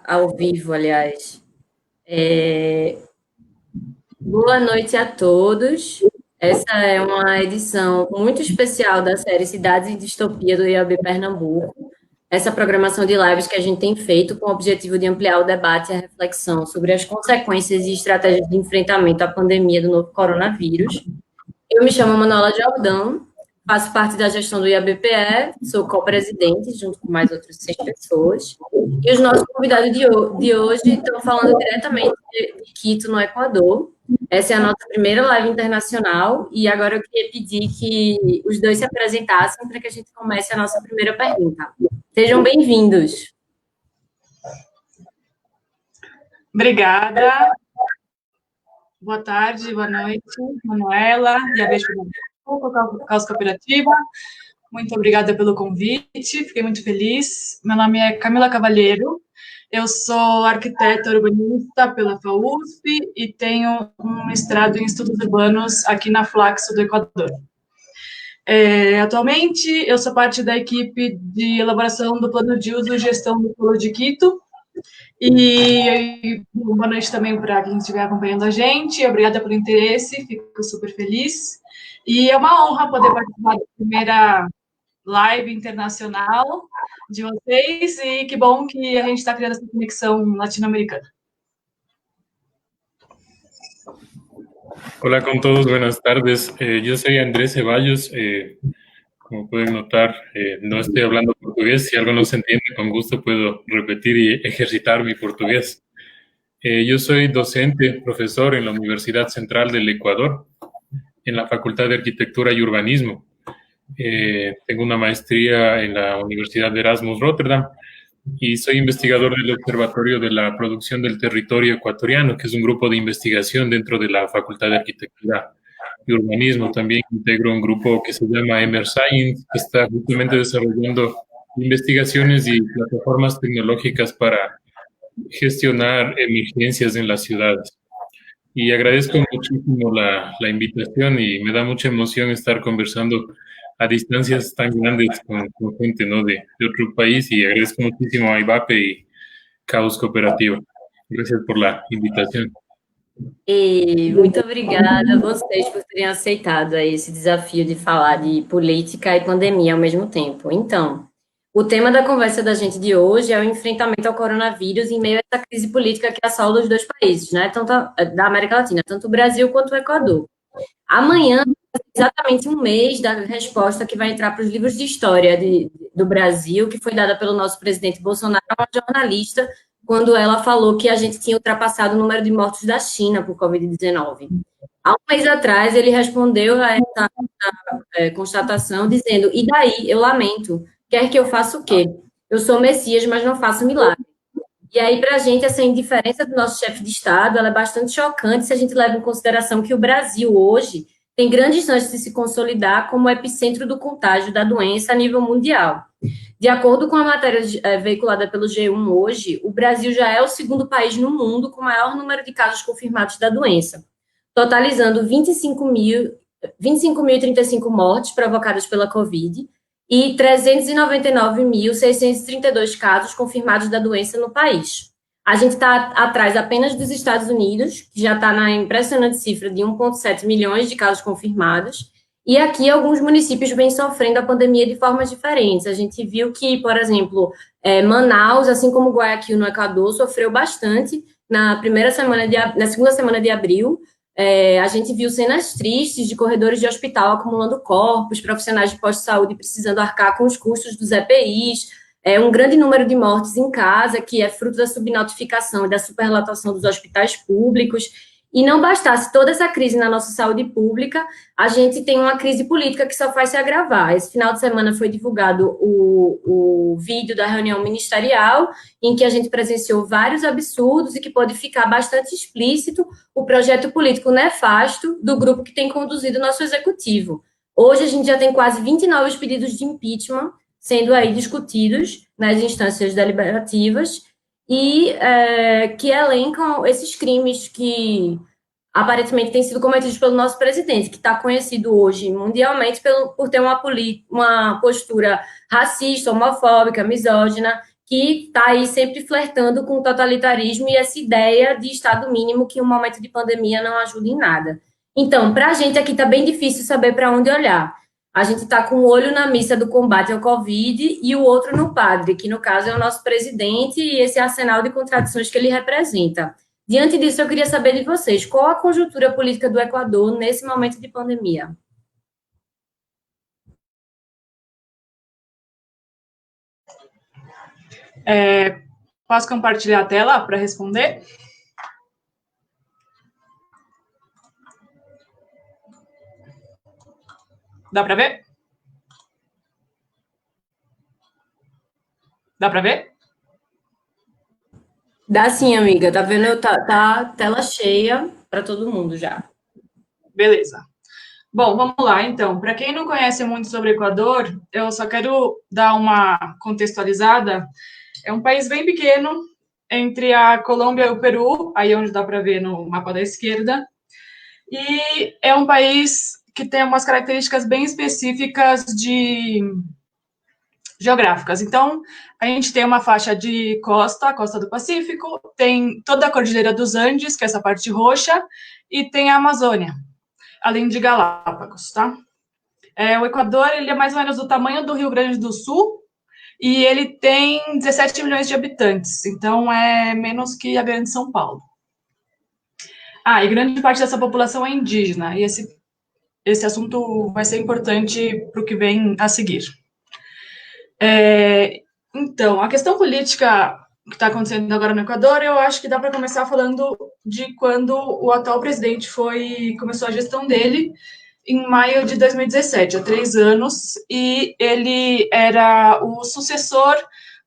ao vivo, aliás. Boa noite a todos. Essa é uma edição muito especial da série Cidades e Distopia do IAB Pernambuco. Essa programação de lives que a gente tem feito com o objetivo de ampliar o debate e a reflexão sobre as consequências e estratégias de enfrentamento à pandemia do novo coronavírus. Eu me chamo Manuela Jordão, faço parte da gestão do IABPE, sou co-presidente, junto com mais outras 6 pessoas. E os nossos convidados de hoje estão falando diretamente de Quito, no Equador. Essa é a nossa primeira live internacional e agora eu queria pedir que os dois se apresentassem para que a gente comece a nossa primeira pergunta. Sejam bem-vindos. Obrigada. Boa tarde, boa noite, Manuela, IAB Pernambuco, Caos Cooperativa. Muito obrigada pelo convite, fiquei muito feliz. Meu nome é Camila Cavalheiro, eu sou arquiteta urbanista pela FAUSP e tenho um mestrado em estudos urbanos aqui na Flaxo do Equador. Atualmente, eu sou parte da equipe de elaboração do plano de uso e gestão do Polo de Quito. E boa noite também para quem estiver acompanhando a gente. Obrigada pelo interesse, fico super feliz. E é uma honra poder participar da primeira live internacional de vocês, e que bom que a gente está criando essa conexão latino-americana. Hola con todos, buenas tardes. Yo soy Andrés Ceballos. Como pueden notar, no estoy hablando portugués. Si algo no se entiende, con gusto puedo repetir y ejercitar mi portugués. Yo soy docente, profesor en la Universidad Central del Ecuador, en la Facultad de Arquitectura y Urbanismo. Tengo una maestría en la Universidad de Erasmus Rotterdam y soy investigador del Observatorio de la Producción del Territorio Ecuatoriano, que es un grupo de investigación dentro de la Facultad de Arquitectura y Urbanismo. También integro un grupo que se llama Emerscience, que está justamente desarrollando investigaciones y plataformas tecnológicas para gestionar emergencias en las ciudades. Y agradezco muchísimo la invitación y me da mucha emoción estar conversando a distancias tan grandes con gente, ¿no?, de otro país, y agradezco muchísimo a IBAPE y Caos Cooperativa. Gracias por la invitação. E muito obrigada a vocês por terem aceitado aí esse desafio de falar de política e pandemia ao mesmo tempo. Então, o tema da conversa da gente de hoje é o enfrentamento ao coronavírus em meio a essa crise política que assola os dois países, né? Tanto da América Latina, tanto o Brasil quanto o Equador. Amanhã, exatamente um mês da resposta que vai entrar para os livros de história do Brasil, que foi dada pelo nosso presidente Bolsonaro a uma jornalista, quando ela falou que a gente tinha ultrapassado o número de mortos da China por Covid-19. Há um mês atrás, ele respondeu a essa constatação dizendo: e daí, eu lamento, quer que eu faça o quê? Eu sou Messias, mas não faço milagre. E aí, para a gente, essa indiferença do nosso chefe de Estado, ela é bastante chocante se a gente leva em consideração que o Brasil, hoje, tem grandes chances de se consolidar como epicentro do contágio da doença a nível mundial. De acordo com a matéria veiculada pelo G1 hoje, o Brasil já é o segundo país no mundo com o maior número de casos confirmados da doença, totalizando 25.035 mortes provocadas pela Covid e 399.632 casos confirmados da doença no país. A gente está atrás apenas dos Estados Unidos, que já está na impressionante cifra de 1,7 milhões de casos confirmados, e aqui alguns municípios vêm sofrendo a pandemia de formas diferentes. A gente viu que, por exemplo, Manaus, assim como Guayaquil, no Equador, sofreu bastante na segunda semana de abril. A gente viu cenas tristes de corredores de hospital acumulando corpos, profissionais de pós-saúde precisando arcar com os custos dos EPIs, um grande número de mortes em casa, que é fruto da subnotificação e da superlotação dos hospitais públicos. E não bastasse toda essa crise na nossa saúde pública, a gente tem uma crise política que só faz se agravar. Esse final de semana foi divulgado o vídeo da reunião ministerial, em que a gente presenciou vários absurdos e que pode ficar bastante explícito o projeto político nefasto do grupo que tem conduzido o nosso executivo. Hoje a gente já tem quase 20 novos pedidos de impeachment sendo aí discutidos nas instâncias deliberativas, e que elencam esses crimes que aparentemente têm sido cometidos pelo nosso presidente, que está conhecido hoje mundialmente por ter uma postura racista, homofóbica, misógina, que está aí sempre flertando com o totalitarismo e essa ideia de Estado mínimo que um momento de pandemia não ajuda em nada. Então, para a gente aqui está bem difícil saber para onde olhar. A gente está com um olho na missa do combate ao Covid e o outro no padre, que no caso é o nosso presidente e esse arsenal de contradições que ele representa. Diante disso, eu queria saber de vocês, qual a conjuntura política do Equador nesse momento de pandemia? Posso compartilhar a tela para responder? Dá para ver? Dá para ver? Dá sim, amiga. Tá vendo? Tá tela cheia para todo mundo já. Beleza. Bom, vamos lá, então. Para quem não conhece muito sobre o Equador, eu só quero dar uma contextualizada. É um país bem pequeno, entre a Colômbia e o Peru, aí onde dá para ver no mapa da esquerda. E é um país que tem umas características bem específicas geográficas. Então, a gente tem uma faixa de costa, a costa do Pacífico, tem toda a Cordilheira dos Andes, que é essa parte roxa, e tem a Amazônia, além de Galápagos, tá? O Equador, ele é mais ou menos do tamanho do Rio Grande do Sul, e ele tem 17 milhões de habitantes, então é menos que a grande São Paulo. E grande parte dessa população é indígena, e esse assunto vai ser importante para o que vem a seguir. Então, a questão política que está acontecendo agora no Equador, eu acho que dá para começar falando de quando o atual presidente começou a gestão dele, em maio de 2017, há 3 anos, e ele era o sucessor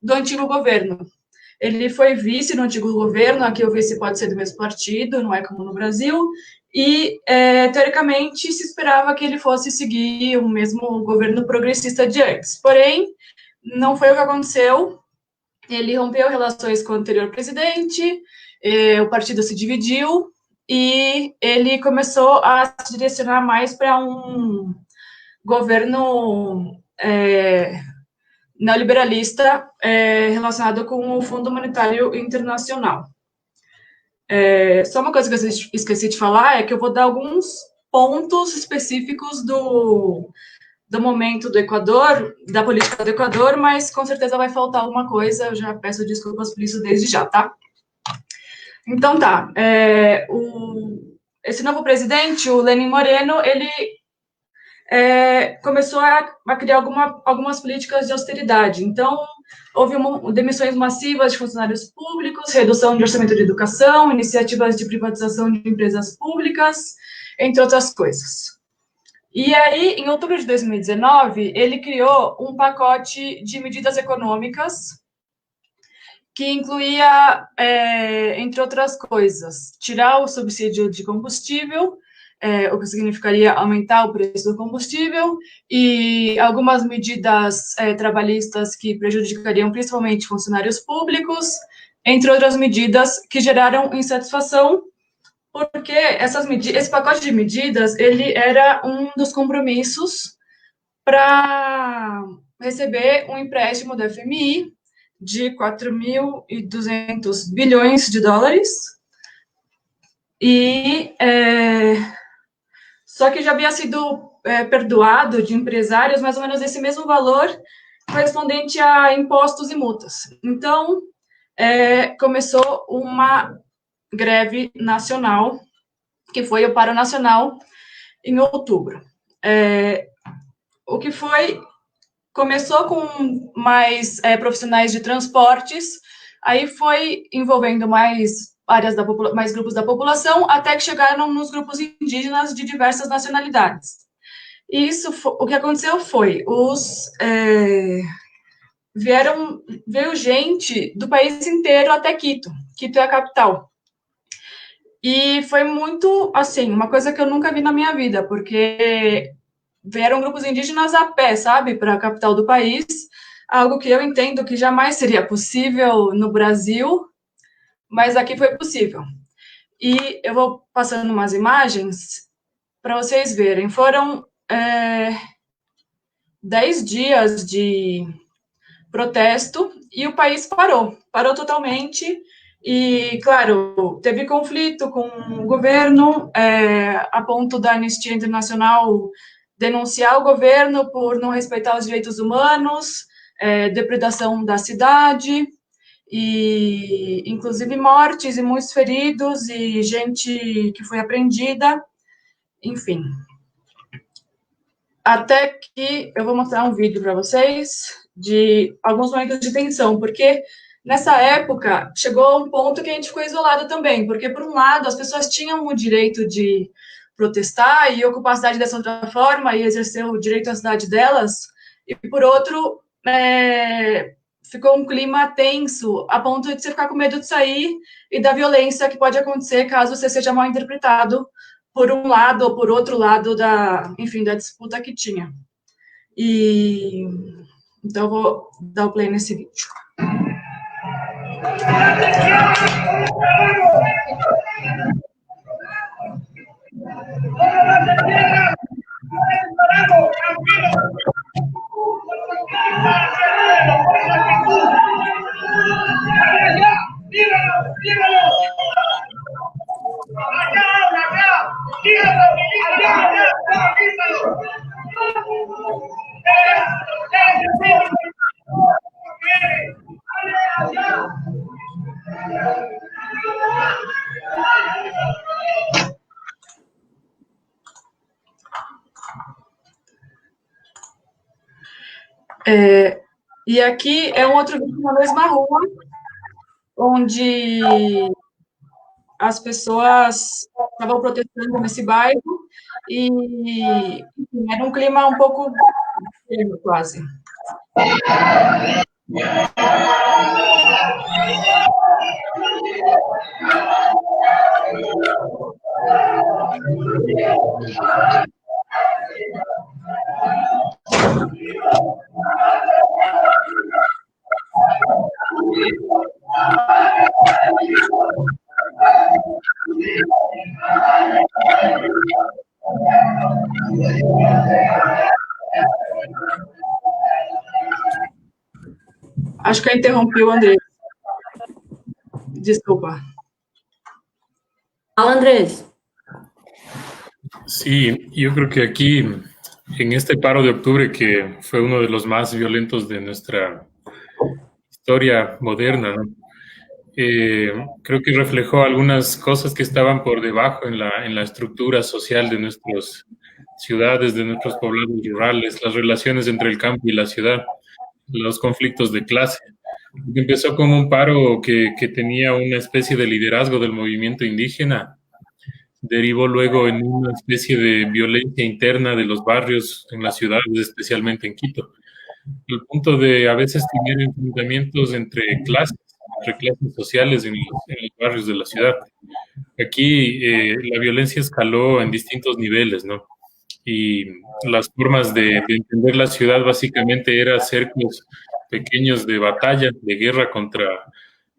do antigo governo. Ele foi vice no antigo governo, aqui o vice pode ser do mesmo partido, não é como no Brasil, e, teoricamente, se esperava que ele fosse seguir o mesmo governo progressista de antes. Porém, não foi o que aconteceu. Ele rompeu relações com o anterior presidente, o partido se dividiu, e ele começou a se direcionar mais para um governo neoliberalista relacionado com o Fundo Monetário Internacional. Só uma coisa que eu esqueci de falar é que eu vou dar alguns pontos específicos do momento do Equador, da política do Equador, mas com certeza vai faltar alguma coisa, eu já peço desculpas por isso desde já, tá? Então tá, esse novo presidente, o Lenín Moreno, ele começou a criar algumas políticas de austeridade. Então, houve demissões massivas de funcionários públicos, redução de orçamento de educação, iniciativas de privatização de empresas públicas, entre outras coisas. E aí, em outubro de 2019, ele criou um pacote de medidas econômicas que incluía, entre outras coisas, tirar o subsídio de combustível, o que significaria aumentar o preço do combustível, e algumas medidas trabalhistas que prejudicariam principalmente funcionários públicos, entre outras medidas que geraram insatisfação, porque esse pacote de medidas, ele era um dos compromissos para receber um empréstimo do FMI de 4.200 bilhões de dólares, e só que já havia sido perdoado de empresários mais ou menos esse mesmo valor correspondente a impostos e multas. Então, começou uma greve nacional, que foi o Paro Nacional, em outubro. O que começou com mais profissionais de transportes, aí foi envolvendo mais áreas mais grupos da população, até que chegaram nos grupos indígenas de diversas nacionalidades. E o que aconteceu foi, veio gente do país inteiro até Quito. Quito é a capital. E foi muito, assim, uma coisa que eu nunca vi na minha vida, porque vieram grupos indígenas a pé, sabe, para a capital do país, algo que eu entendo que jamais seria possível no Brasil, mas aqui foi possível. E eu vou passando umas imagens para vocês verem. Foram 10 dias de protesto, e o país parou totalmente. E, claro, teve conflito com o governo, a ponto da Anistia Internacional denunciar o governo por não respeitar os direitos humanos, depredação da cidade, e inclusive mortes e muitos feridos, e gente que foi apreendida, enfim. Até que eu vou mostrar um vídeo para vocês de alguns momentos de tensão, porque nessa época chegou a um ponto que a gente ficou isolado também, porque por um lado as pessoas tinham o direito de protestar e ocupar a cidade dessa outra forma e exercer o direito à cidade delas, e por outro, ficou um clima tenso, a ponto de você ficar com medo de sair e da violência que pode acontecer caso você seja mal interpretado por um lado ou por outro lado enfim, da disputa que tinha. E então eu vou dar o play nesse vídeo. E aqui é um outro vídeo na mesma rua, onde as pessoas estavam protestando nesse bairro e enfim, era um clima um pouco quase. Acho que eu interrompi o Andrés. Desculpa. Fala, Andrés. Sí, yo creo que aquí, en este paro de octubre, que fue uno de los más violentos de nuestra historia moderna, ¿no? Creo que reflejó algunas cosas que estaban por debajo en la estructura social de nuestras ciudades, de nuestros poblados rurales, las relaciones entre el campo y la ciudad, los conflictos de clase. Empezó como un paro que tenía una especie de liderazgo del movimiento indígena, derivó luego en una especie de violencia interna de los barrios en las ciudades, especialmente en Quito. El punto de a veces tener enfrentamientos entre clases sociales en los barrios de la ciudad. Aquí la violencia escaló en distintos niveles, ¿no? Y las formas de entender la ciudad básicamente eran cercos pequeños de batalla, de guerra contra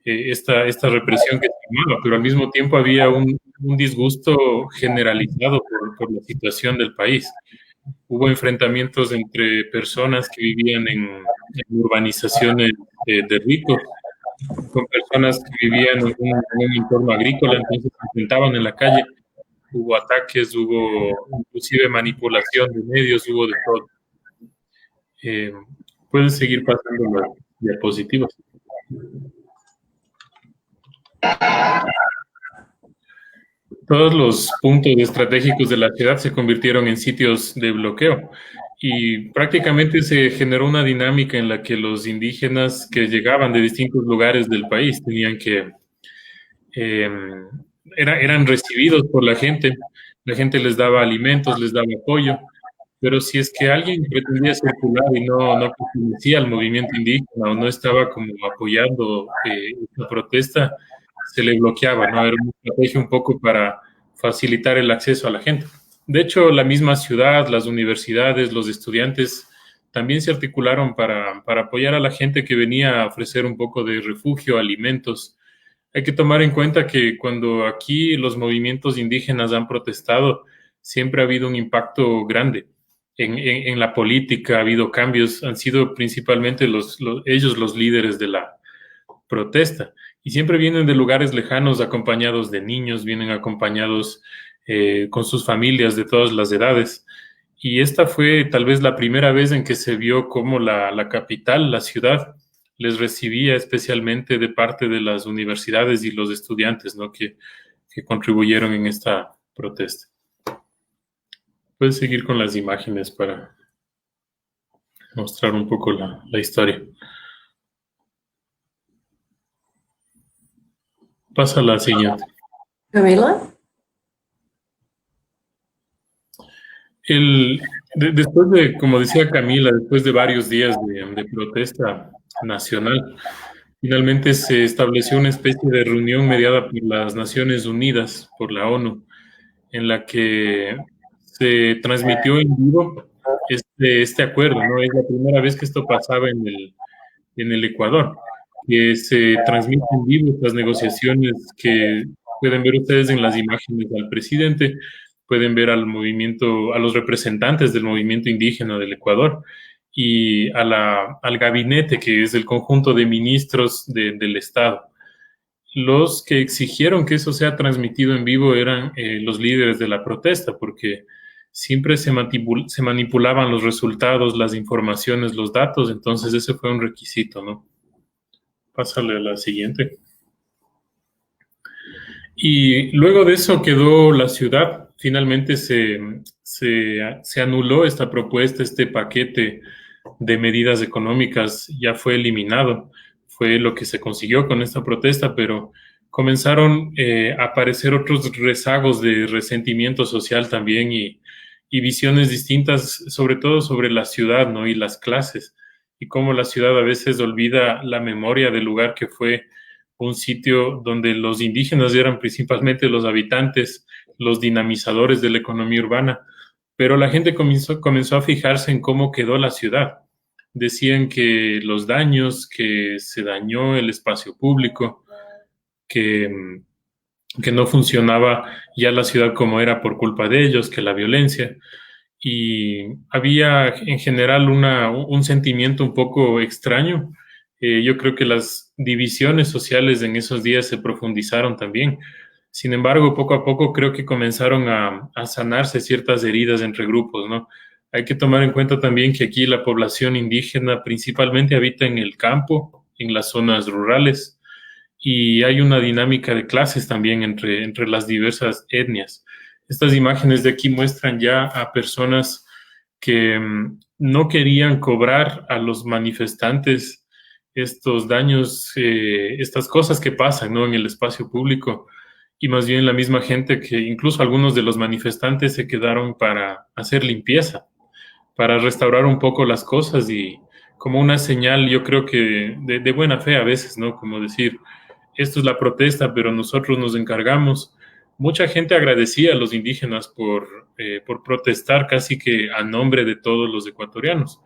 esta represión que se armaba, pero al mismo tiempo había un disgusto generalizado por la situación del país. Hubo enfrentamientos entre personas que vivían en urbanizaciones de ricos, con personas que vivían en un entorno agrícola, entonces se enfrentaban en la calle. Hubo ataques, hubo inclusive manipulación de medios, hubo de todo. Puedes seguir pasando las diapositivas. Todos los puntos estratégicos de la ciudad se convirtieron en sitios de bloqueo y prácticamente se generó una dinámica en la que los indígenas que llegaban de distintos lugares del país tenían que eran recibidos por la gente les daba alimentos, les daba apoyo, pero si es que alguien pretendía circular y no pertenecía al movimiento indígena o no estaba como apoyando la protesta, se le bloqueaba, ¿no? Era una estrategia un poco para facilitar el acceso a la gente. De hecho, la misma ciudad, las universidades, los estudiantes también se articularon para apoyar a la gente que venía a ofrecer un poco de refugio, alimentos. Hay que tomar en cuenta que cuando aquí los movimientos indígenas han protestado, siempre ha habido un impacto grande. en la política, ha habido cambios, han sido principalmente ellos los líderes de la protesta. Y siempre vienen de lugares lejanos acompañados de niños, vienen acompañados con sus familias de todas las edades. Y esta fue tal vez la primera vez en que se vio cómo la capital, la ciudad, les recibía especialmente de parte de las universidades y los estudiantes, ¿no? que contribuyeron en esta protesta. Puedes seguir con las imágenes para mostrar un poco la historia. Pasa a la siguiente. Camila? Después de, como decía Camila, después de varios días de protesta nacional, finalmente se estableció una especie de reunión mediada por las Naciones Unidas, por la ONU, en la que se transmitió en vivo este acuerdo, ¿no? Es la primera vez que esto pasaba en el Ecuador, que se transmiten en vivo estas negociaciones que pueden ver ustedes en las imágenes al presidente, pueden ver al movimiento, a los representantes del movimiento indígena del Ecuador y al gabinete, que es el conjunto de ministros del Estado. Los que exigieron que eso sea transmitido en vivo eran los líderes de la protesta, porque siempre se manipulaban los resultados, las informaciones, los datos, entonces ese fue un requisito, ¿no? Pásale a la siguiente. Y luego de eso quedó la ciudad. Finalmente se anuló esta propuesta, este paquete de medidas económicas ya fue eliminado. Fue lo que se consiguió con esta protesta, pero comenzaron a aparecer otros rezagos de resentimiento social también y visiones distintas, sobre todo sobre la ciudad, ¿no? Y las clases, y cómo la ciudad a veces olvida la memoria del lugar que fue un sitio donde los indígenas eran principalmente los habitantes, los dinamizadores de la economía urbana, pero la gente comenzó a fijarse en cómo quedó la ciudad. Decían que los daños, que se dañó el espacio público, que no funcionaba ya la ciudad como era por culpa de ellos, que la violencia. Y había en general un sentimiento un poco extraño. Yo creo que las divisiones sociales en esos días se profundizaron también. Sin embargo, poco a poco creo que comenzaron a sanarse ciertas heridas entre grupos, ¿no? Hay que tomar en cuenta también que aquí la población indígena principalmente habita en el campo, en las zonas rurales, y hay una dinámica de clases también entre las diversas etnias. Estas imágenes de aquí muestran ya a personas que no querían cobrar a los manifestantes estos daños, estas cosas que pasan, ¿no? En el espacio público, y más bien la misma gente que incluso algunos de los manifestantes se quedaron para hacer limpieza, para restaurar un poco las cosas y como una señal, yo creo que de buena fe a veces, ¿no? Como decir, esto es la protesta, pero nosotros nos encargamos. Mucha gente agradecía a los indígenas por protestar casi que a nombre de todos los ecuatorianos.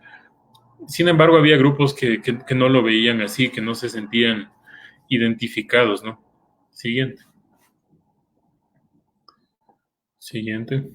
Sin embargo, había grupos que no lo veían así, que no se sentían identificados, ¿no? Siguiente. Siguiente.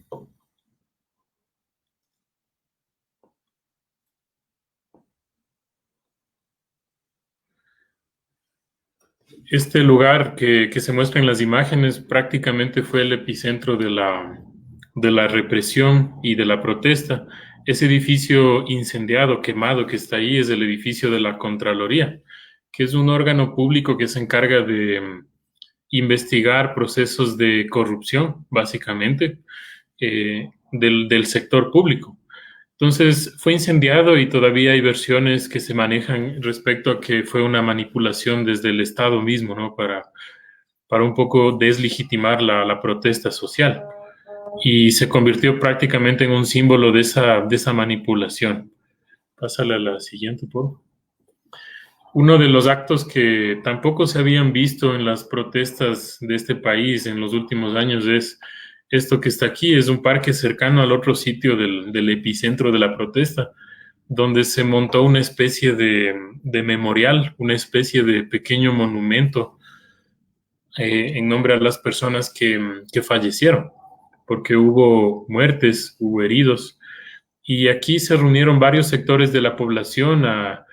Este lugar que se muestra en las imágenes prácticamente fue el epicentro de la represión y de la protesta. Ese edificio incendiado, quemado que está ahí es el edificio de la Contraloría, que es un órgano público que se encarga de investigar procesos de corrupción, básicamente, del sector público. Entonces fue incendiado y todavía hay versiones que se manejan respecto a que fue una manipulación desde el Estado mismo, ¿no? Para un poco deslegitimar la protesta social. Y se convirtió prácticamente en un símbolo de esa manipulación. Pásale a la siguiente, por favor. Uno de los actos que tampoco se habían visto en las protestas de este país en los últimos años es esto que está aquí. Es un parque cercano al otro sitio del epicentro de la protesta, donde se montó una especie de memorial, una especie de pequeño monumento en nombre a las personas que fallecieron, porque hubo muertes, hubo heridos, Y aquí se reunieron varios sectores de la población a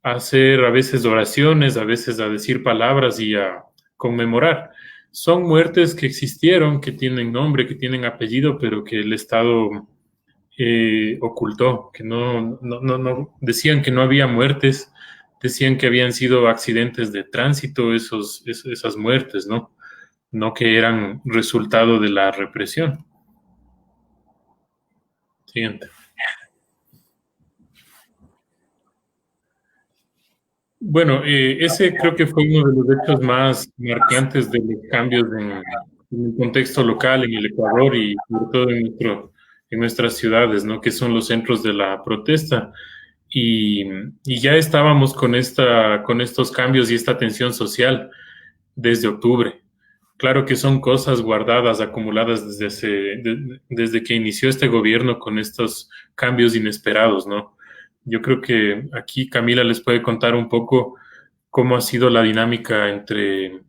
hacer a veces oraciones, a veces a decir palabras y a conmemorar. Son muertes que existieron, que tienen nombre, que tienen apellido, pero que el Estado ocultó, que no, decían que no había muertes, decían que habían sido accidentes de tránsito esas muertes, ¿no? No que eran resultado de la represión. Siguiente. Bueno, ese creo que fue uno de los hechos más marcantes de los cambios en el contexto local, en el Ecuador y sobre todo en nuestras ciudades, ¿no? Que son los centros de la protesta. Y ya estábamos con estos cambios y esta tensión social desde octubre. Claro que son cosas guardadas, acumuladas desde que inició este gobierno con estos cambios inesperados, ¿no? Yo creo que aquí Camila les puede contar un poco cómo ha sido la dinámica entre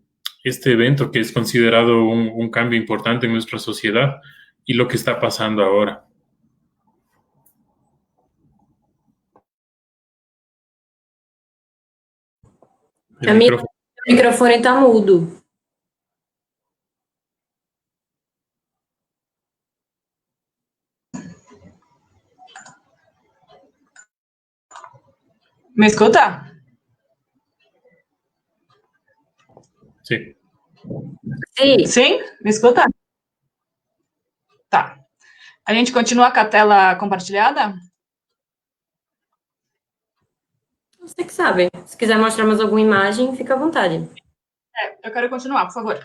este evento, que es considerado un cambio importante en nuestra sociedad, y lo que está pasando ahora. Camila, o microfone está mudo. Me escuta? Sim. Sim. Sim? Me escuta? Tá. A gente continua com a tela compartilhada? Você que sabe. Se quiser mostrar mais alguma imagem, fica à vontade. Eu quero continuar, por favor.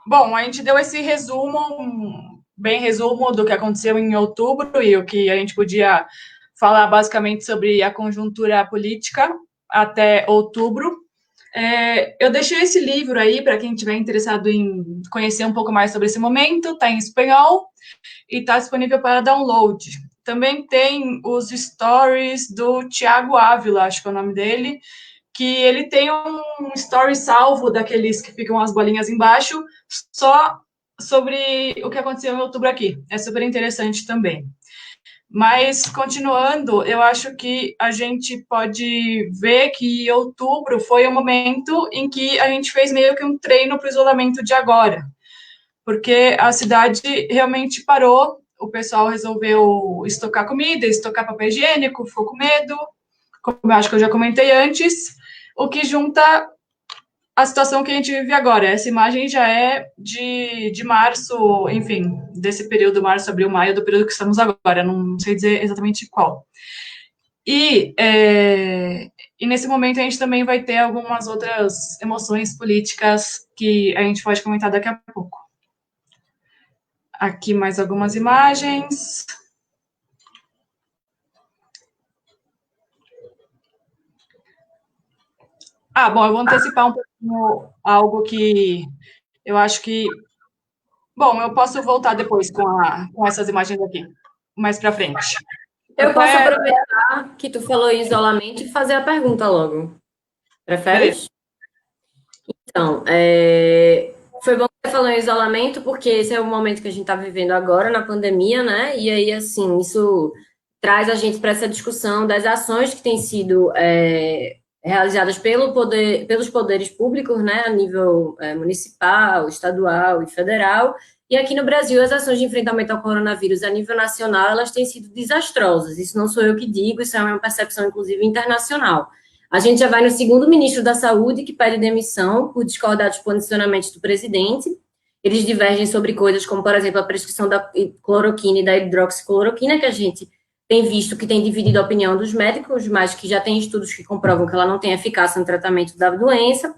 Bom, a gente deu esse resumo, bem resumo do que aconteceu em outubro e o que a gente podia falar basicamente sobre a conjuntura política até outubro. Eu deixei esse livro aí para quem estiver interessado em conhecer um pouco mais sobre esse momento, está em espanhol e está disponível para download. Também tem os stories do Tiago Ávila, acho que é o nome dele, que ele tem um story salvo daqueles que ficam as bolinhas embaixo, só sobre o que aconteceu em outubro aqui. É super interessante também. Mas, continuando, eu acho que a gente pode ver que outubro foi o momento em que a gente fez meio que um treino para o isolamento de agora, porque a cidade realmente parou, o pessoal resolveu estocar comida, estocar papel higiênico, ficou com medo, como eu acho que eu já comentei antes, o que junta a situação que a gente vive agora. Essa imagem já é de março, enfim, desse período, março, abril, maio, do período que estamos agora, não sei dizer exatamente qual. E nesse momento a gente também vai ter algumas outras emoções políticas que a gente pode comentar daqui a pouco. Aqui mais algumas imagens. Bom, eu vou antecipar um pouquinho algo que eu acho que... Bom, eu posso voltar depois com essas imagens aqui, mais para frente. Eu posso aproveitar que tu falou em isolamento e fazer a pergunta logo. Prefere? Então, foi bom que você falou em isolamento, porque esse é o momento que a gente está vivendo agora, na pandemia, né? E aí, assim, isso traz a gente para essa discussão das ações que têm sido realizadas pelos poderes públicos, né? A nível municipal, estadual e federal. E aqui no Brasil, as ações de enfrentamento ao coronavírus a nível nacional, elas têm sido desastrosas. Isso não sou eu que digo, isso é uma percepção, inclusive, internacional. A gente já vai no segundo ministro da Saúde, que pede demissão por discordar dos posicionamentos do presidente. Eles divergem sobre coisas como, por exemplo, a prescrição da cloroquina e da hidroxicloroquina, que a gente tem visto que tem dividido a opinião dos médicos, mas que já tem estudos que comprovam que ela não tem eficácia no tratamento da doença.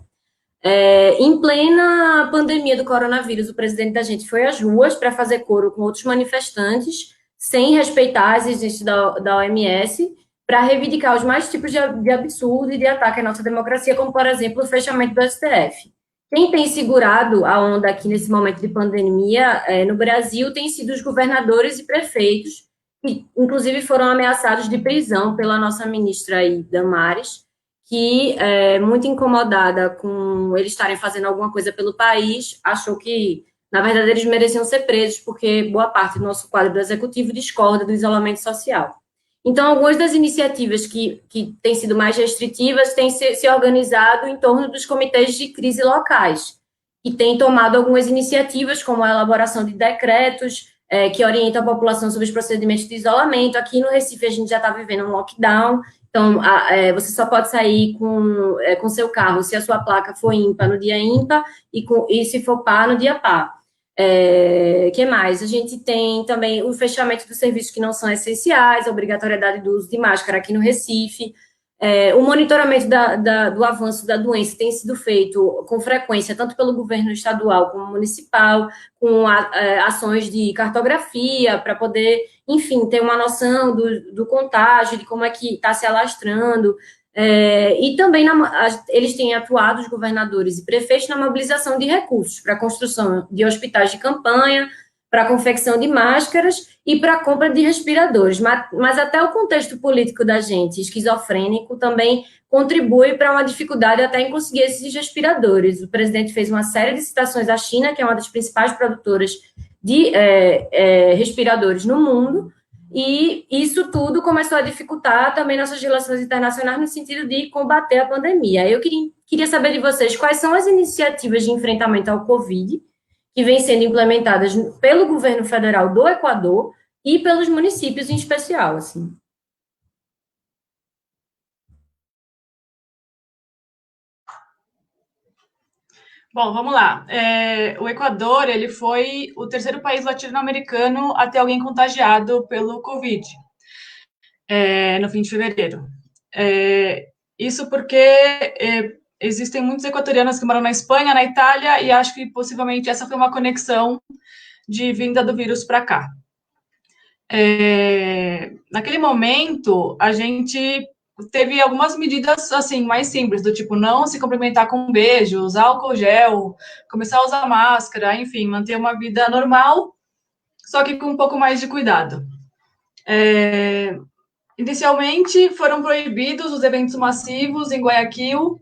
Em plena pandemia do coronavírus, o presidente da gente foi às ruas para fazer coro com outros manifestantes, sem respeitar as exigências da OMS, para reivindicar os mais tipos de absurdo e de ataque à nossa democracia, como, por exemplo, o fechamento do STF. Quem tem segurado a onda aqui nesse momento de pandemia no Brasil tem sido os governadores e prefeitos, que, inclusive, foram ameaçados de prisão pela nossa ministra aí, Damares, que, muito incomodada com eles estarem fazendo alguma coisa pelo país, achou que Na verdade, eles mereciam ser presos, porque boa parte do nosso quadro do executivo discorda do isolamento social. Então, algumas das iniciativas que têm sido mais restritivas têm se organizado em torno dos comitês de crise locais, e têm tomado algumas iniciativas, como a elaboração de decretos que orientam a população sobre os procedimentos de isolamento. Aqui no Recife, a gente já está vivendo um lockdown, então você só pode sair com seu carro se a sua placa for ímpar no dia ímpar e se for par no dia par. Que mais? A gente tem também o fechamento dos serviços que não são essenciais, a obrigatoriedade do uso de máscara aqui no Recife. O monitoramento do avanço da doença tem sido feito com frequência, tanto pelo governo estadual como municipal, com ações de cartografia, para poder, enfim, ter uma noção do contágio, de como é que está se alastrando. E também eles têm atuado, os governadores e prefeitos, na mobilização de recursos para a construção de hospitais de campanha, para a confecção de máscaras e para a compra de respiradores. Mas até o contexto político da gente, esquizofrênico, também contribui para uma dificuldade até em conseguir esses respiradores. O presidente fez uma série de citações à China, que é uma das principais produtoras de respiradores no mundo, e isso tudo começou a dificultar também nossas relações internacionais no sentido de combater a pandemia. Eu queria saber de vocês quais são as iniciativas de enfrentamento ao Covid que vêm sendo implementadas pelo governo federal do Equador e pelos municípios em especial, assim. Bom, vamos lá. O Equador, ele foi o terceiro país latino-americano a ter alguém contagiado pelo Covid, no fim de fevereiro. Isso porque existem muitos equatorianos que moram na Espanha, na Itália, e acho que possivelmente essa foi uma conexão de vinda do vírus para cá. Naquele momento, a gente teve algumas medidas, assim, mais simples, do tipo, não se cumprimentar com beijos, álcool gel, começar a usar máscara, enfim, manter uma vida normal, só que com um pouco mais de cuidado. Inicialmente, foram proibidos os eventos massivos em Guayaquil,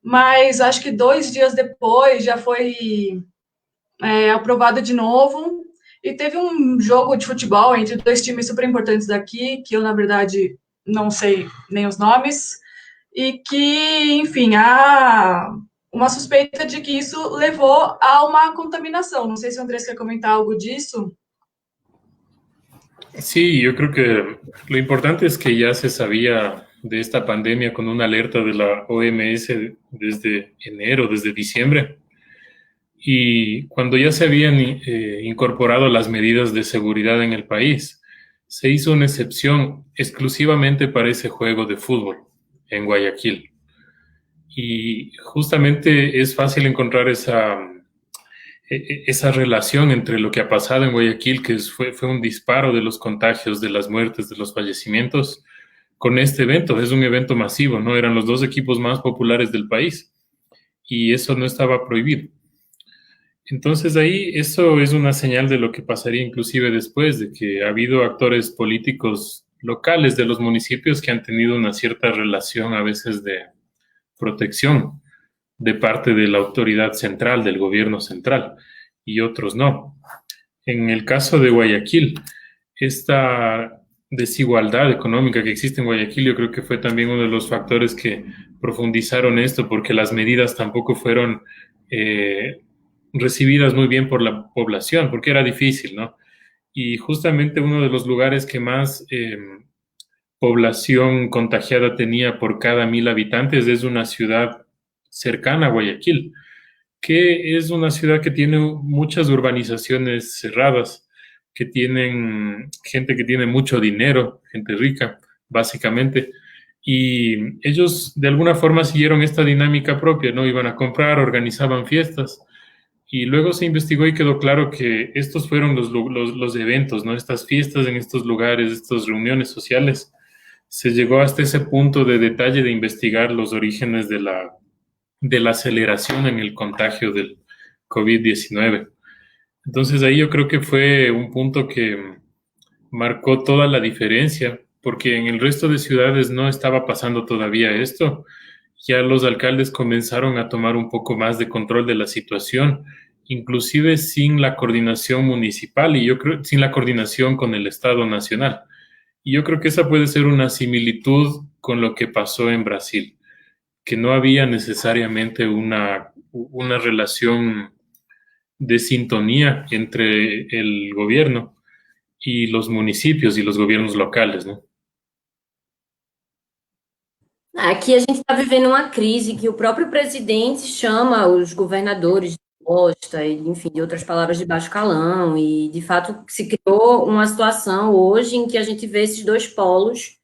mas acho que 2 dias depois já foi aprovado de novo, e teve um jogo de futebol entre 2 times super importantes daqui, que eu, na verdade, não sei nem os nomes, e que, enfim, há uma suspeita de que isso levou a uma contaminação. Não sei se o Andrés quer comentar algo disso. Sí, yo creo que lo importante es que ya se sabía de esta pandemia con una alerta de la OMS desde enero, desde diciembre. Y cuando ya se habían incorporado las medidas de seguridad en el país, se hizo una excepción exclusivamente para ese juego de fútbol en Guayaquil. Y justamente es fácil encontrar esa relación entre lo que ha pasado en Guayaquil, que fue un disparo de los contagios, de las muertes, de los fallecimientos, con este evento. Es un evento masivo, ¿no? Eran los 2 equipos más populares del país y eso no estaba prohibido. Entonces ahí eso es una señal de lo que pasaría inclusive después, de que ha habido actores políticos locales de los municipios que han tenido una cierta relación a veces de protección de parte de la autoridad central, del gobierno central, y otros no. En el caso de Guayaquil, esta desigualdad económica que existe en Guayaquil, yo creo que fue también uno de los factores que profundizaron esto, porque las medidas tampoco fueron recibidas muy bien por la población, porque era difícil, ¿no? Y justamente uno de los lugares que más población contagiada tenía por cada 1,000 habitantes es una ciudad cercana a Guayaquil, que es una ciudad que tiene muchas urbanizaciones cerradas, que tienen gente que tiene mucho dinero, gente rica, básicamente, y ellos de alguna forma siguieron esta dinámica propia, ¿no? Iban a comprar, organizaban fiestas, y luego se investigó y quedó claro que estos fueron los eventos, ¿no? Estas fiestas en estos lugares, estas reuniones sociales. Se llegó hasta ese punto de detalle de investigar los orígenes de la aceleración en el contagio del COVID-19. Entonces ahí yo creo que fue un punto que marcó toda la diferencia, porque en el resto de ciudades no estaba pasando todavía esto. Ya los alcaldes comenzaron a tomar un poco más de control de la situación inclusive sin la coordinación municipal y yo creo sin la coordinación con el Estado nacional. Y yo creo que esa puede ser una similitud con lo que pasó en Brasil, que no había necesariamente una relación de sintonía entre el gobierno y los municipios y los gobiernos locales, ¿no? Aqui a gente está vivendo uma crise que o próprio presidente chama os governadores de bosta, e, enfim, de outras palavras de baixo calão, e de fato se criou uma situação hoje em que a gente vê esses dois polos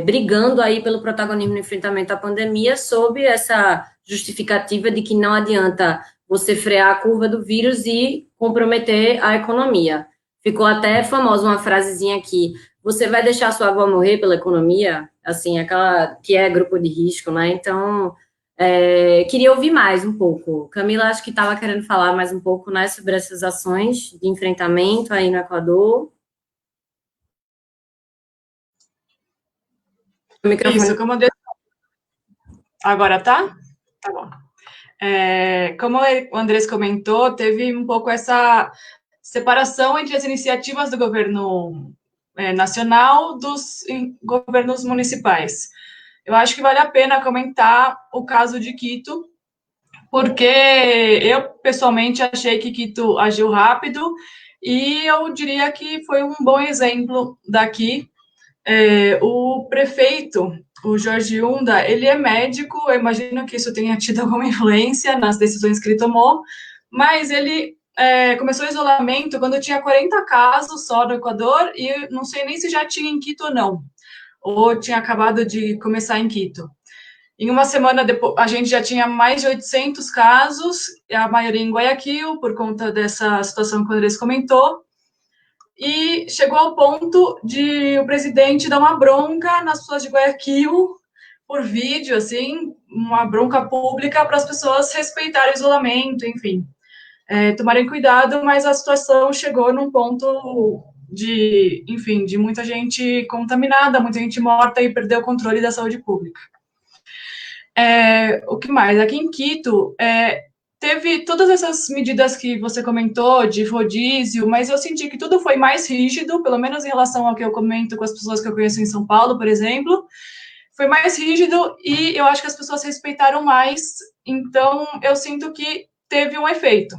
brigando aí pelo protagonismo no enfrentamento à pandemia, sob essa justificativa de que não adianta você frear a curva do vírus e comprometer a economia. Ficou até famosa uma frasezinha aqui: você vai deixar sua avó morrer pela economia? Assim, aquela que é grupo de risco, né? Então, queria ouvir mais um pouco. Camila, acho que estava querendo falar mais um pouco, né, sobre essas ações de enfrentamento aí no Equador. O microfone. Isso, como agora tá? Tá bom. Como o Andrés comentou, teve um pouco essa separação entre as iniciativas do governo nacional dos governos municipais. Eu acho que vale a pena comentar o caso de Quito, porque eu, pessoalmente, achei que Quito agiu rápido e eu diria que foi um bom exemplo daqui. O prefeito, o Jorge Unda, ele é médico, eu imagino que isso tenha tido alguma influência nas decisões que ele tomou, mas ele começou o isolamento quando tinha 40 casos só no Equador, e não sei nem se já tinha em Quito ou não, ou tinha acabado de começar em Quito. Em uma semana depois, a gente já tinha mais de 800 casos, a maioria em Guayaquil, por conta dessa situação que o Andrés comentou, e chegou ao ponto de o presidente dar uma bronca nas pessoas de Guayaquil, por vídeo, assim, uma bronca pública para as pessoas respeitarem o isolamento, enfim. Tomarem cuidado, mas a situação chegou num ponto de, enfim, de muita gente contaminada, muita gente morta e perdeu o controle da saúde pública. O que mais? Aqui em Quito, teve todas essas medidas que você comentou, de rodízio, mas eu senti que tudo foi mais rígido, pelo menos em relação ao que eu comento com as pessoas que eu conheço em São Paulo, por exemplo. Foi mais rígido e eu acho que as pessoas respeitaram mais, então eu sinto que teve um efeito.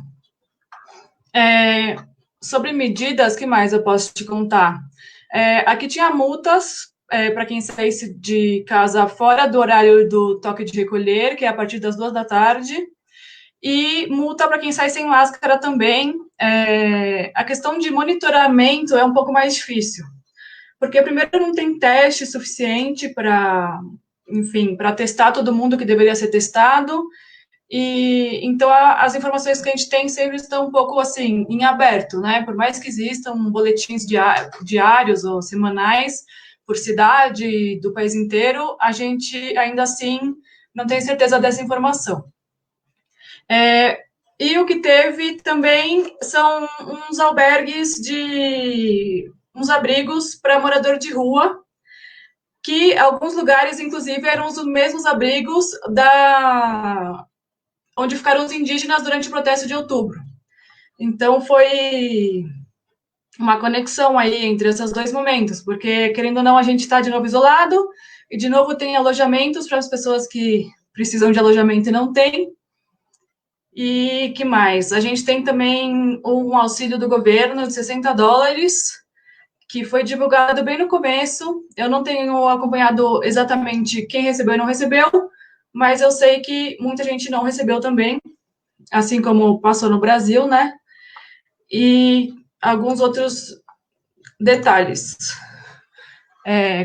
Sobre medidas, que mais eu posso te contar? Aqui tinha multas para quem saísse de casa fora do horário do toque de recolher, que é a partir das 2 da tarde, e multa para quem sai sem máscara também. A questão de monitoramento é um pouco mais difícil, porque primeiro não tem teste suficiente para, enfim, para testar todo mundo que deveria ser testado, e então as informações que a gente tem sempre estão um pouco assim, em aberto, né? Por mais que existam boletins diários ou semanais por cidade do país inteiro, a gente ainda assim não tem certeza dessa informação. E o que teve também são uns albergues uns abrigos para morador de rua, que alguns lugares, inclusive, eram os mesmos abrigos onde ficaram os indígenas durante o protesto de outubro. Então, foi uma conexão aí entre esses dois momentos, porque, querendo ou não, a gente está de novo isolado, e de novo tem alojamentos para as pessoas que precisam de alojamento e não têm. E que mais? A gente tem também um auxílio do governo de $60, que foi divulgado bem no começo. Eu não tenho acompanhado exatamente quem recebeu e não recebeu, mas eu sei que muita gente não recebeu também, assim como passou no Brasil, né? E alguns outros detalhes.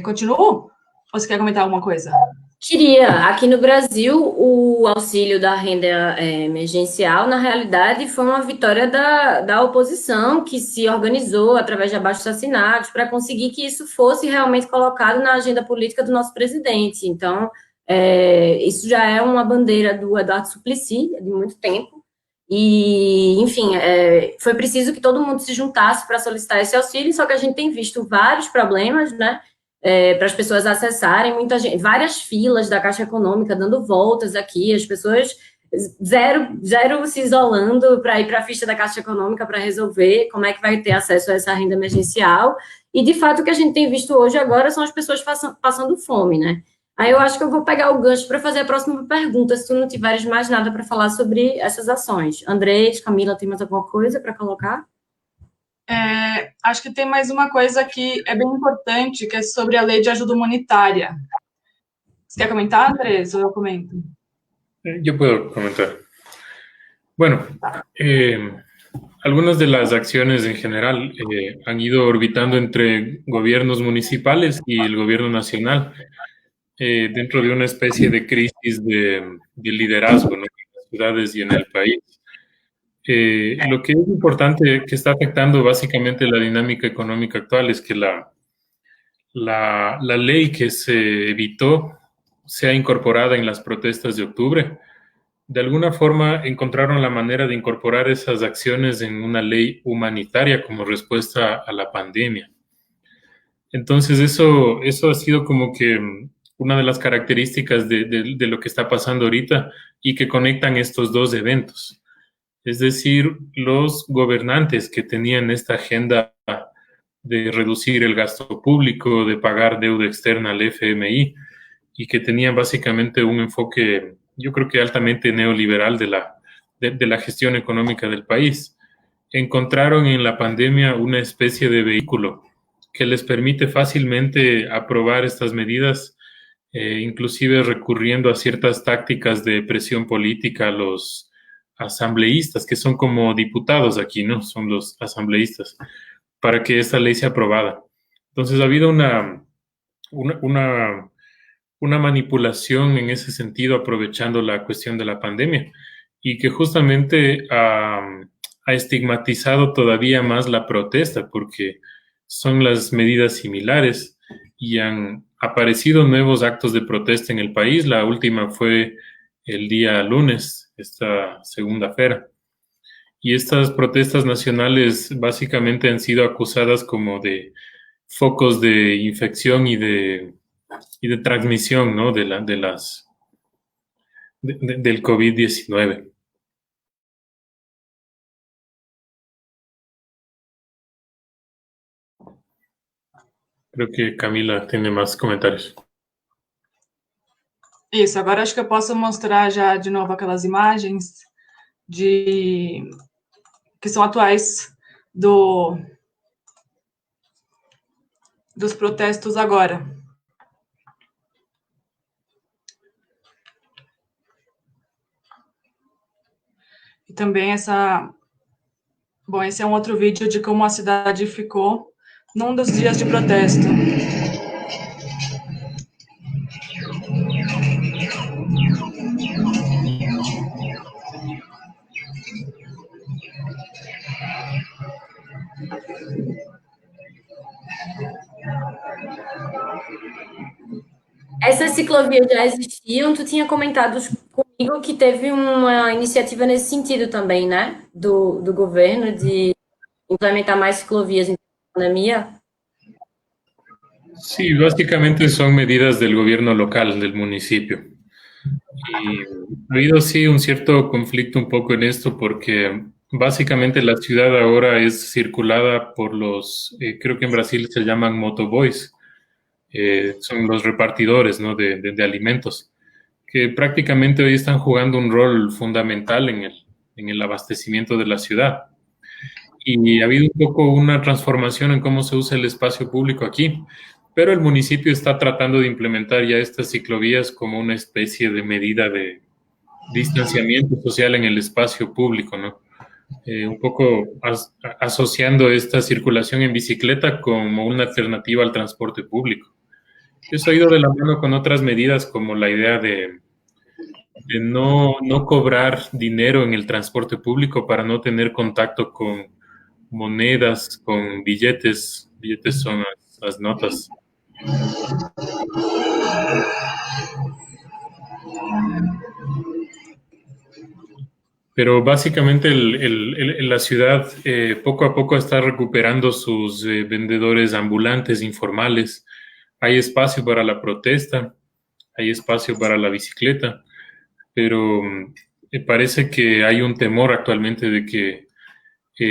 Continuo? Ou você quer comentar alguma coisa? Queria. Aqui no Brasil, o auxílio da renda emergencial, na realidade, foi uma vitória da oposição, que se organizou através de abaixo-assinados para conseguir que isso fosse realmente colocado na agenda política do nosso presidente. Então, isso já é uma bandeira do Eduardo Suplicy, de muito tempo. E, enfim, foi preciso que todo mundo se juntasse para solicitar esse auxílio, só que a gente tem visto vários problemas, né? Para as pessoas acessarem, várias filas da Caixa Econômica dando voltas aqui, as pessoas zero se isolando para ir para a ficha da Caixa Econômica para resolver como é que vai ter acesso a essa renda emergencial. E, de fato, o que a gente tem visto hoje agora são as pessoas passando fome, né? Aí eu acho que eu vou pegar o gancho para fazer a próxima pergunta, se tu não tiveres mais nada para falar sobre essas ações. Andrés, Camila, tem mais alguma coisa para colocar? Acho que tem mais uma coisa que é bem importante, que é sobre a lei de ajuda humanitária. Você quer comentar, Andrés, ou eu comento? Yo puedo comentar. Bueno, algunas de las acciones en general han ido orbitando entre gobiernos municipales y el gobierno nacional dentro de una especie de crisis de liderazgo, ¿no? En las ciudades y en el país. Lo que es importante, que está afectando básicamente la dinámica económica actual, es que la ley que se evitó sea incorporada en las protestas de octubre. De alguna forma encontraron la manera de incorporar esas acciones en una ley humanitaria como respuesta a la pandemia. Entonces eso ha sido como que una de las características de lo que está pasando ahorita y que conectan estos dos eventos. Es decir, los gobernantes que tenían esta agenda de reducir el gasto público, de pagar deuda externa al FMI y que tenían básicamente un enfoque, yo creo que altamente neoliberal de la gestión económica del país, encontraron en la pandemia una especie de vehículo que les permite fácilmente aprobar estas medidas, inclusive recurriendo a ciertas tácticas de presión política a los asambleístas, que son como diputados aquí, ¿no? Son los asambleístas, para que esta ley sea aprobada. Entonces ha habido una manipulación en ese sentido, aprovechando la cuestión de la pandemia, y que justamente ha estigmatizado todavía más la protesta, porque son las medidas similares y han aparecido nuevos actos de protesta en el país. La última fue el día lunes, esta segunda-feira. Y estas protestas nacionales básicamente han sido acusadas como de focos de infección y de transmisión, ¿no? Del COVID-19. Creo que Camila tiene más comentarios. Isso, agora acho que eu posso mostrar já de novo aquelas imagens que são atuais dos protestos agora. E também esse é um outro vídeo de como a cidade ficou num dos dias de protesto. Essas ciclovias já existiam, tu tinha comentado comigo que teve uma iniciativa nesse sentido também, né? Do governo de implementar más ciclovías en la pandemia. Sí, básicamente son medidas del gobierno local, del municipio. Y ha habido, sí, un cierto conflicto un poco en esto porque básicamente la ciudad ahora es circulada por creo que en Brasil se llaman motoboys, son los repartidores, ¿no? de alimentos, que prácticamente hoy están jugando un rol fundamental en el abastecimiento de la ciudad. Y ha habido un poco una transformación en cómo se usa el espacio público aquí, pero el municipio está tratando de implementar ya estas ciclovías como una especie de medida de distanciamiento social en el espacio público, ¿no? Un poco asociando esta circulación en bicicleta como una alternativa al transporte público. Eso ha ido de la mano con otras medidas como la idea de no cobrar dinero en el transporte público para no tener contacto con monedas, con billetes. Billetes son las notas. Pero básicamente la ciudad poco a poco está recuperando sus vendedores ambulantes informales. Hay espacio para la protesta, hay espacio para la bicicleta, pero parece que hay un temor actualmente de que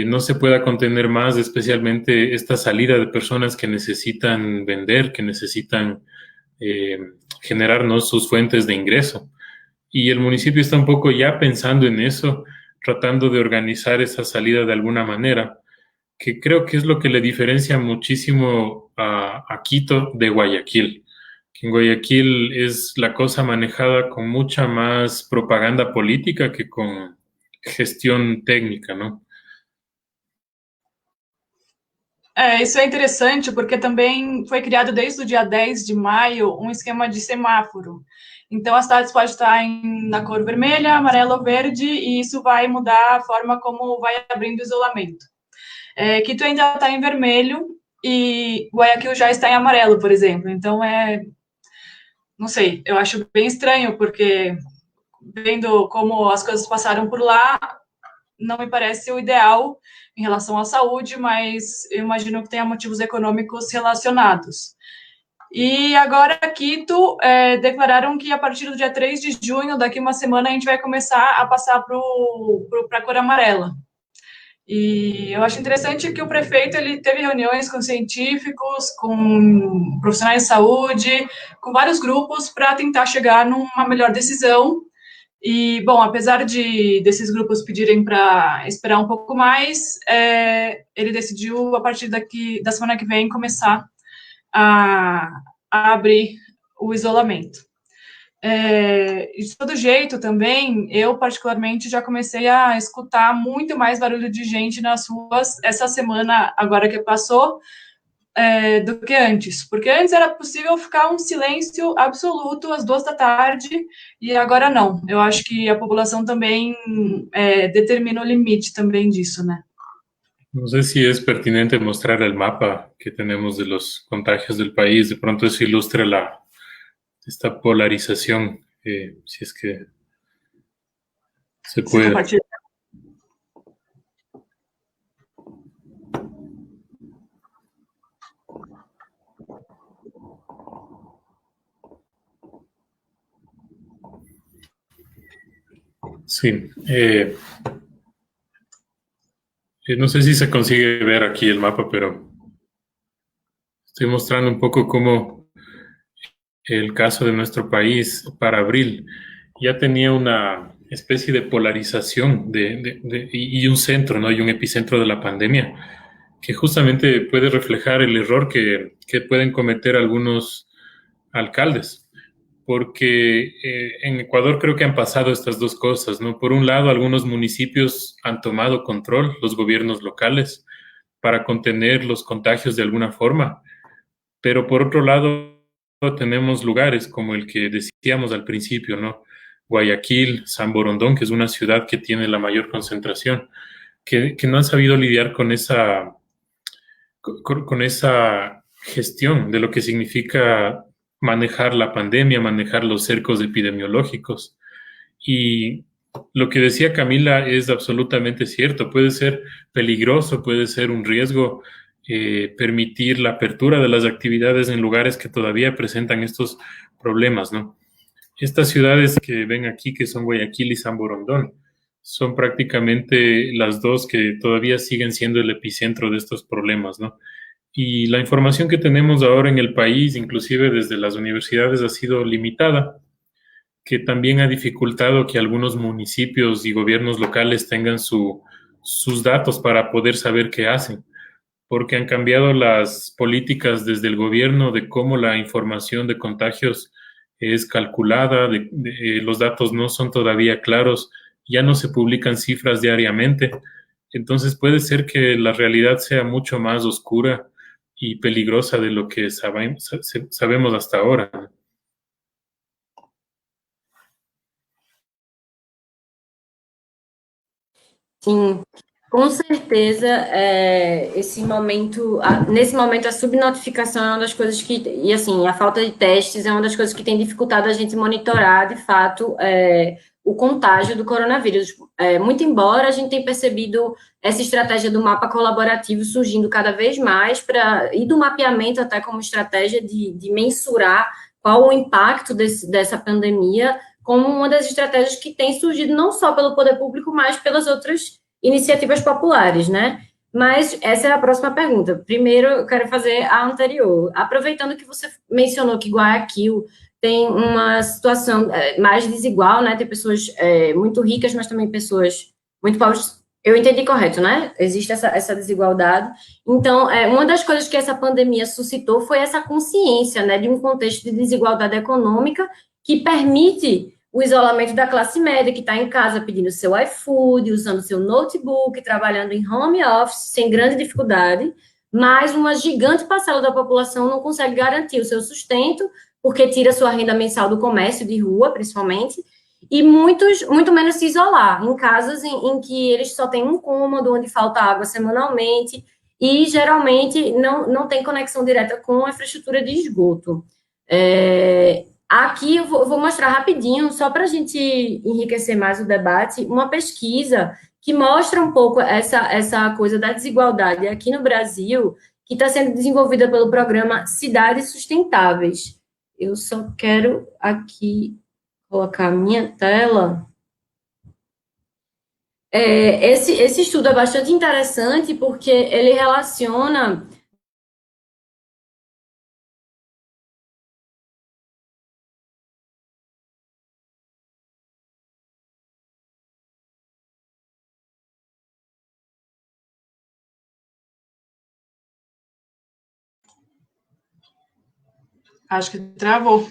no se pueda contener más, especialmente esta salida de personas que necesitan vender, que necesitan eh, generarnos sus fuentes de ingreso. Y el municipio está un poco ya pensando en eso, tratando de organizar esa salida de alguna manera, que creo que es lo que le diferencia muchísimo a Quito de Guayaquil. Que en Guayaquil es la cosa manejada con mucha más propaganda política que con gestión técnica, ¿no? Isso é interessante porque também foi criado desde o dia 10 de maio um esquema de semáforo. Então, as cidades podem estar na cor vermelha, amarela ou verde, e isso vai mudar a forma como vai abrindo o isolamento. Quito ainda está em vermelho e Guayaquil já está em amarelo, por exemplo. Então, não sei, eu acho bem estranho, porque vendo como as coisas passaram por lá, não me parece o ideal em relação à saúde, mas eu imagino que tenha motivos econômicos relacionados. E agora, Quito, declararam que a partir do dia 3 de junho, daqui uma semana, a gente vai começar a passar para a cor amarela. E eu acho interessante que o prefeito ele teve reuniões com científicos, com profissionais de saúde, com vários grupos para tentar chegar numa melhor decisão. E, bom, apesar desses grupos pedirem para esperar um pouco mais, ele decidiu, a partir da semana que vem, começar a abrir o isolamento. De todo jeito, também, eu, particularmente, já comecei a escutar muito mais barulho de gente nas ruas essa semana, agora que passou, do que antes. Porque antes era possível ficar um silêncio absoluto às 2 da tarde, e agora não. Eu acho que a população também determina o limite também disso, né? No sé si es pertinente mostrar el mapa que tenemos de los contagios del país. De pronto eso ilustra esta polarización, si es que se puede. Sí. No sé si se consigue ver aquí el mapa, pero estoy mostrando un poco cómo el caso de nuestro país para abril ya tenía una especie de polarización y un centro, ¿no? Y un epicentro de la pandemia que justamente puede reflejar el error que pueden cometer algunos alcaldes. Porque en Ecuador creo que han pasado estas dos cosas, ¿no? Por un lado, algunos municipios han tomado control, los gobiernos locales, para contener los contagios de alguna forma, pero por otro lado tenemos lugares como el que decíamos al principio, ¿no? Guayaquil, San Borondón, que es una ciudad que tiene la mayor concentración, que no han sabido lidiar con esa gestión de lo que significa manejar la pandemia, manejar los cercos epidemiológicos. Y lo que decía Camila es absolutamente cierto. Puede ser peligroso, puede ser un riesgo permitir la apertura de las actividades en lugares que todavía presentan estos problemas, ¿no? Estas ciudades que ven aquí, que son Guayaquil y San Borondón, son prácticamente las dos que todavía siguen siendo el epicentro de estos problemas, ¿no? Y la información que tenemos ahora en el país, inclusive desde las universidades, ha sido limitada, que también ha dificultado que algunos municipios y gobiernos locales tengan sus datos para poder saber qué hacen, porque han cambiado las políticas desde el gobierno de cómo la información de contagios es calculada, los datos no son todavía claros, ya no se publican cifras diariamente, entonces puede ser que la realidad sea mucho más oscura y peligrosa de lo que sabemos hasta ahora. Sim, com certeza, nesse momento, a subnotificação é uma das coisas e assim, a falta de testes é uma das coisas que tem dificultado a gente monitorar, de fato, o contágio do coronavírus. Muito embora a gente tenha percebido essa estratégia do mapa colaborativo surgindo cada vez mais, e do mapeamento até como estratégia de mensurar qual o impacto dessa pandemia como uma das estratégias que tem surgido não só pelo poder público, mas pelas outras iniciativas populares, né? Mas essa é a próxima pergunta. Primeiro, eu quero fazer a anterior. Aproveitando que você mencionou que Guayaquil tem uma situação mais desigual, né? Tem pessoas muito ricas, mas também pessoas muito pobres. Eu entendi correto, né? Existe essa desigualdade. Então, uma das coisas que essa pandemia suscitou foi essa consciência, né, de um contexto de desigualdade econômica que permite o isolamento da classe média, que está em casa pedindo seu iFood, usando seu notebook, trabalhando em home office, sem grande dificuldade, mas uma gigante parcela da população não consegue garantir o seu sustento, porque tira sua renda mensal do comércio de rua, principalmente, e muito menos se isolar, em casas em que eles só têm um cômodo, onde falta água semanalmente, e geralmente não tem conexão direta com a infraestrutura de esgoto. Aqui eu vou mostrar rapidinho, só para a gente enriquecer mais o debate, uma pesquisa que mostra um pouco essa coisa da desigualdade aqui no Brasil, que está sendo desenvolvida pelo programa Cidades Sustentáveis. Eu só quero aqui colocar a minha tela. Esse estudo é bastante interessante porque ele relaciona. Acho que travou.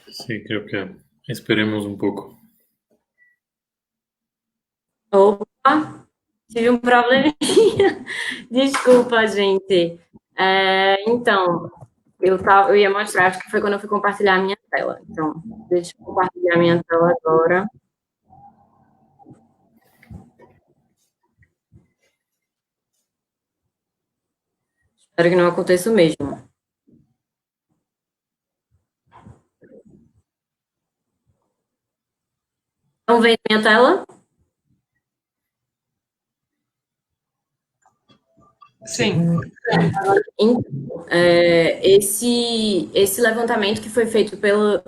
Sí, creo que esperemos un poco. Opa, tive um probleminha. Desculpa, gente. Então, eu ia mostrar, acho que foi quando eu fui compartilhar a minha tela. Então, deixa eu compartilhar a minha tela agora. Espero que não aconteça o mesmo. Estão vendo minha tela? Sim. Esse levantamento que foi feito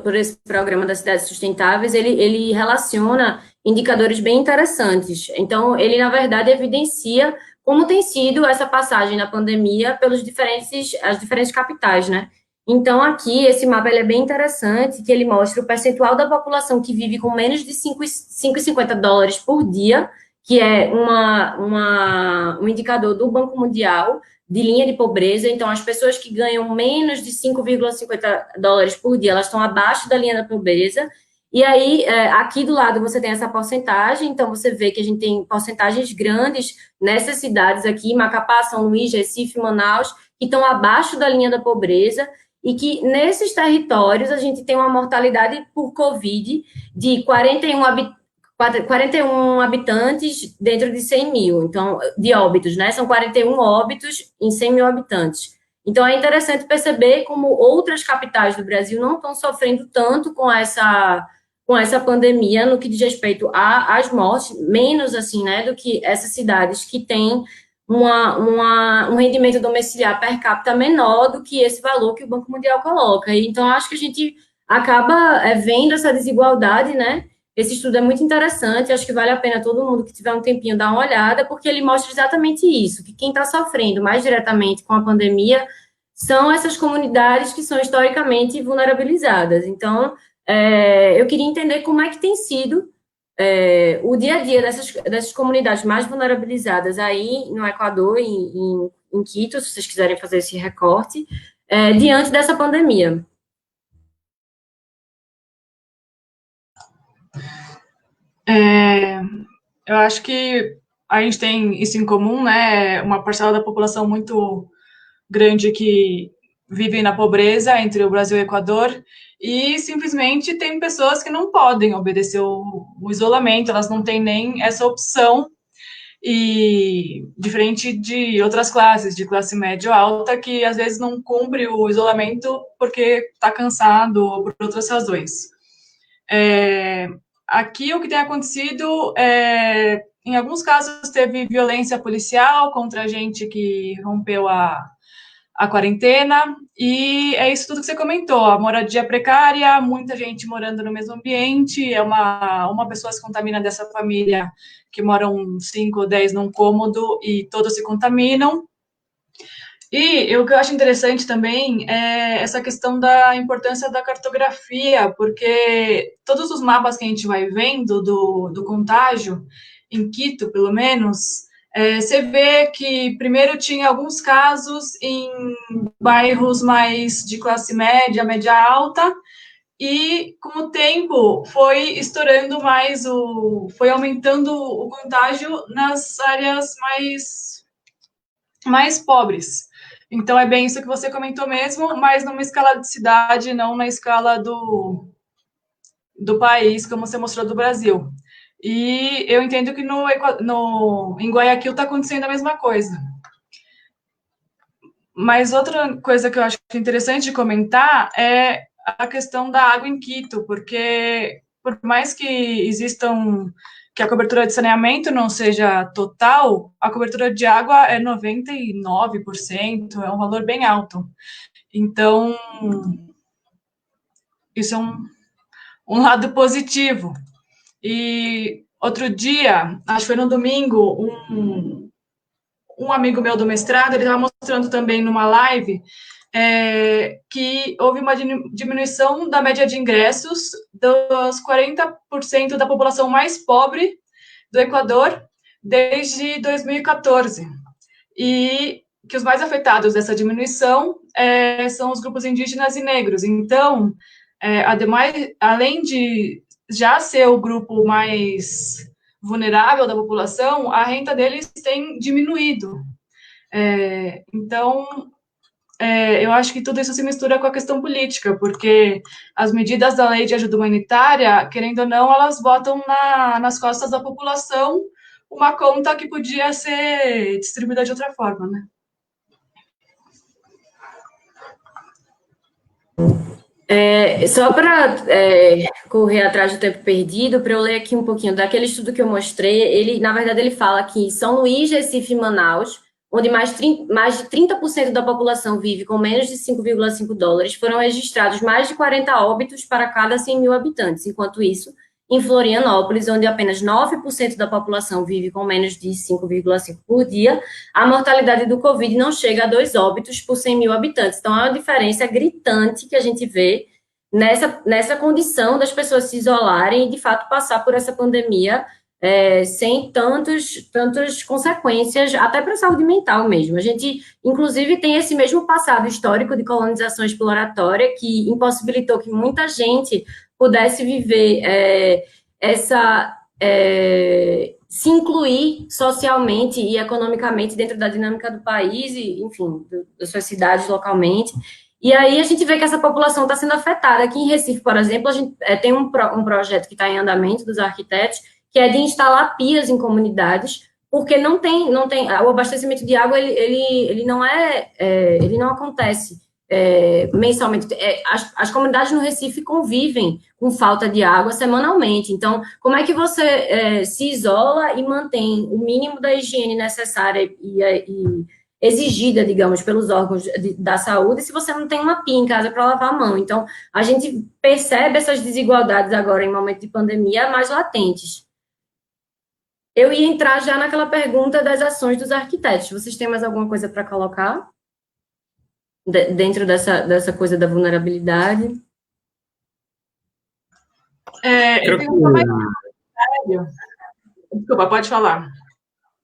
por esse programa das cidades sustentáveis, ele relaciona indicadores bem interessantes. Então, ele, na verdade, evidencia como tem sido essa passagem na pandemia pelas diferentes capitais, né? Então, aqui, esse mapa ele é bem interessante, que ele mostra o percentual da população que vive com menos de $5,50 por dia, que é um indicador do Banco Mundial, de linha de pobreza. Então, as pessoas que ganham menos de $5,50 por dia, elas estão abaixo da linha da pobreza. E aí, aqui do lado, você tem essa porcentagem. Então, você vê que a gente tem porcentagens grandes nessas cidades aqui, Macapá, São Luís, Recife, Manaus, que estão abaixo da linha da pobreza, e que nesses territórios a gente tem uma mortalidade por Covid de 41 habitantes dentro de 100 mil, então, de óbitos, né? São 41 óbitos em 100 mil habitantes. Então, é interessante perceber como outras capitais do Brasil não estão sofrendo tanto com essa pandemia no que diz respeito às mortes, menos, assim, né, do que essas cidades que têm um rendimento domiciliar per capita menor do que esse valor que o Banco Mundial coloca. Então, acho que a gente acaba vendo essa desigualdade, né? Esse estudo é muito interessante, acho que vale a pena todo mundo que tiver um tempinho dar uma olhada, porque ele mostra exatamente isso, que quem está sofrendo mais diretamente com a pandemia são essas comunidades que são historicamente vulnerabilizadas. Então, eu queria entender como é que tem sido o dia a dia dessas comunidades mais vulnerabilizadas aí no Equador, em Quito, se vocês quiserem fazer esse recorte, diante dessa pandemia. Eu acho que a gente tem isso em comum, né? Uma parcela da população muito grande que vive na pobreza entre o Brasil e o Equador, e simplesmente tem pessoas que não podem obedecer o isolamento, elas não têm nem essa opção, e diferente de outras classes, de classe média ou alta, que às vezes não cumpre o isolamento porque está cansado ou por outras razões. Aqui o que tem acontecido em alguns casos teve violência policial contra gente que rompeu a quarentena, e é isso tudo que você comentou, a moradia precária, muita gente morando no mesmo ambiente, uma pessoa se contamina dessa família que moram 5 ou 10 num cômodo e todos se contaminam. E o que eu acho interessante também é essa questão da importância da cartografia, porque todos os mapas que a gente vai vendo do contágio, em Quito, pelo menos, você vê que primeiro tinha alguns casos em bairros mais de classe média, média alta, e com o tempo foi estourando mais, foi aumentando o contágio nas áreas mais pobres. Então, é bem isso que você comentou mesmo, mas numa escala de cidade, não na escala do país, como você mostrou do Brasil. E eu entendo que em Guayaquil está acontecendo a mesma coisa. Mas outra coisa que eu acho interessante de comentar é a questão da água em Quito, porque por mais que existam, que a cobertura de saneamento não seja total, a cobertura de água é 99%, é um valor bem alto. Então, isso é um lado positivo. E outro dia, acho que foi no domingo, um amigo meu do mestrado, ele estava mostrando também numa live que houve uma diminuição da média de ingressos dos 40% da população mais pobre do Equador desde 2014. E que os mais afetados dessa diminuição são os grupos indígenas e negros. Então, além de já ser o grupo mais vulnerável da população, a renda deles tem diminuído. Então, eu acho que tudo isso se mistura com a questão política, porque as medidas da lei de ajuda humanitária, querendo ou não, elas botam nas costas da população uma conta que podia ser distribuída de outra forma, né? Só para correr atrás do tempo perdido, para eu ler aqui um pouquinho daquele estudo que eu mostrei, ele, na verdade, ele fala que São Luís, Recife e Manaus, onde mais de 30% da população vive com menos de 5,5 dólares, foram registrados mais de 40 óbitos para cada 100 mil habitantes. Enquanto isso, em Florianópolis, onde apenas 9% da população vive com menos de 5,5 por dia, a mortalidade do Covid não chega a 2 óbitos por 100 mil habitantes. Então, é uma diferença gritante que a gente vê nessa condição das pessoas se isolarem e, de fato, passar por essa pandemia sem tantas consequências, até para a saúde mental mesmo. A gente, inclusive, tem esse mesmo passado histórico de colonização exploratória que impossibilitou que muita gente pudesse viver se incluir socialmente e economicamente dentro da dinâmica do país e, enfim, das suas cidades localmente. E aí a gente vê que essa população está sendo afetada. Aqui em Recife, por exemplo, a gente tem um projeto que está em andamento dos arquitetos, que é de instalar pias em comunidades, porque não tem o abastecimento de água, ele não acontece mensalmente. As comunidades no Recife convivem com falta de água semanalmente. Então, como é que você se isola e mantém o mínimo da higiene necessária e exigida, digamos, pelos órgãos da saúde, se você não tem uma pia em casa para lavar a mão? Então, a gente percebe essas desigualdades agora, em momento de pandemia, mais latentes. Eu ia entrar já naquela pergunta das ações dos arquitetos. Vocês têm mais alguma coisa para colocar dentro dessa coisa da vulnerabilidade? Eu tenho um comentário. Desculpa, pode falar.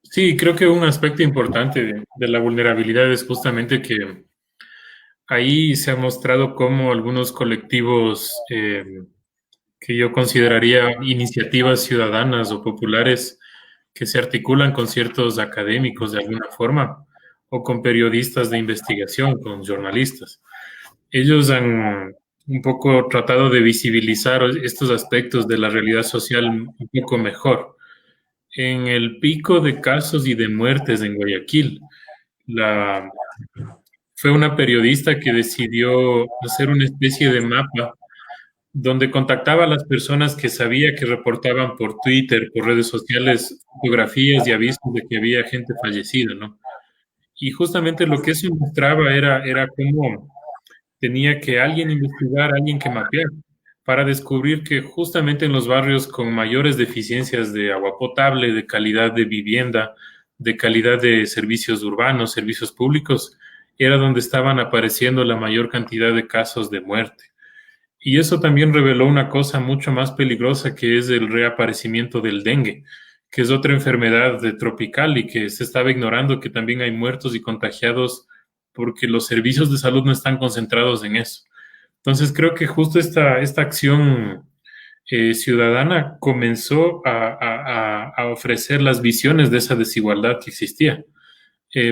Sí, creo que un aspecto importante de la vulnerabilidad es justamente que ahí se ha mostrado cómo algunos colectivos que yo consideraría iniciativas ciudadanas o populares que se articulan con ciertos académicos de alguna forma o con periodistas de investigación, con jornalistas. Ellos han un poco tratado de visibilizar estos aspectos de la realidad social un poco mejor. En el pico de casos y de muertes en Guayaquil, fue una periodista que decidió hacer una especie de mapa donde contactaba a las personas que sabía que reportaban por Twitter, por redes sociales, fotografías y avisos de que había gente fallecida, ¿no? Y justamente lo que eso mostraba era cómo tenía que alguien investigar, alguien que mapear, para descubrir que justamente en los barrios con mayores deficiencias de agua potable, de calidad de vivienda, de calidad de servicios urbanos, servicios públicos, era donde estaban apareciendo la mayor cantidad de casos de muerte. Y eso también reveló una cosa mucho más peligrosa, que es el reaparecimiento del dengue, que es otra enfermedad tropical y que se estaba ignorando, que también hay muertos y contagiados porque los servicios de salud no están concentrados en eso. Entonces creo que justo esta acción ciudadana comenzó a ofrecer las visiones de esa desigualdad que existía,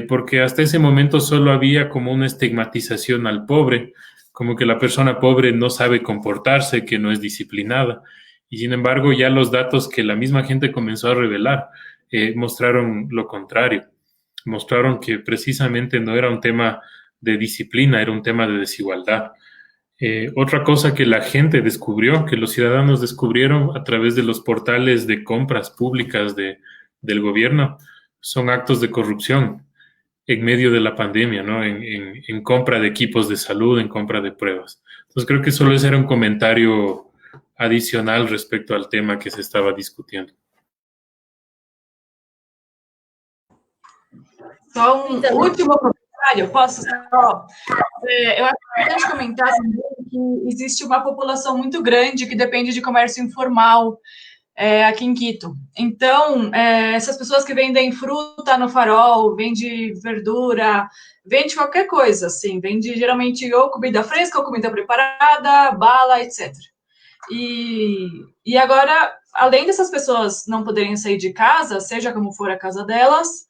porque hasta ese momento solo había como una estigmatización al pobre, como que la persona pobre no sabe comportarse, que no es disciplinada. Y sin embargo, ya los datos que la misma gente comenzó a revelar mostraron lo contrario. Mostraron que precisamente no era un tema de disciplina, era un tema de desigualdad. Otra cosa que la gente descubrió, que los ciudadanos descubrieron a través de los portales de compras públicas del gobierno, son actos de corrupción en medio de la pandemia, ¿no? En compra de equipos de salud, en compra de pruebas. Entonces creo que solo ese era un comentario adicional respecto al tema que se estaba discutiendo. Só último comentário, posso só? Eu acho importante comentar também que existe uma população muito grande que depende de comércio informal aqui em Quito. Então, essas pessoas que vendem fruta no farol, vende verdura, vende qualquer coisa, assim, vende geralmente ou comida fresca ou comida preparada, bala, etc. E agora, além dessas pessoas não poderem sair de casa, seja como for a casa delas,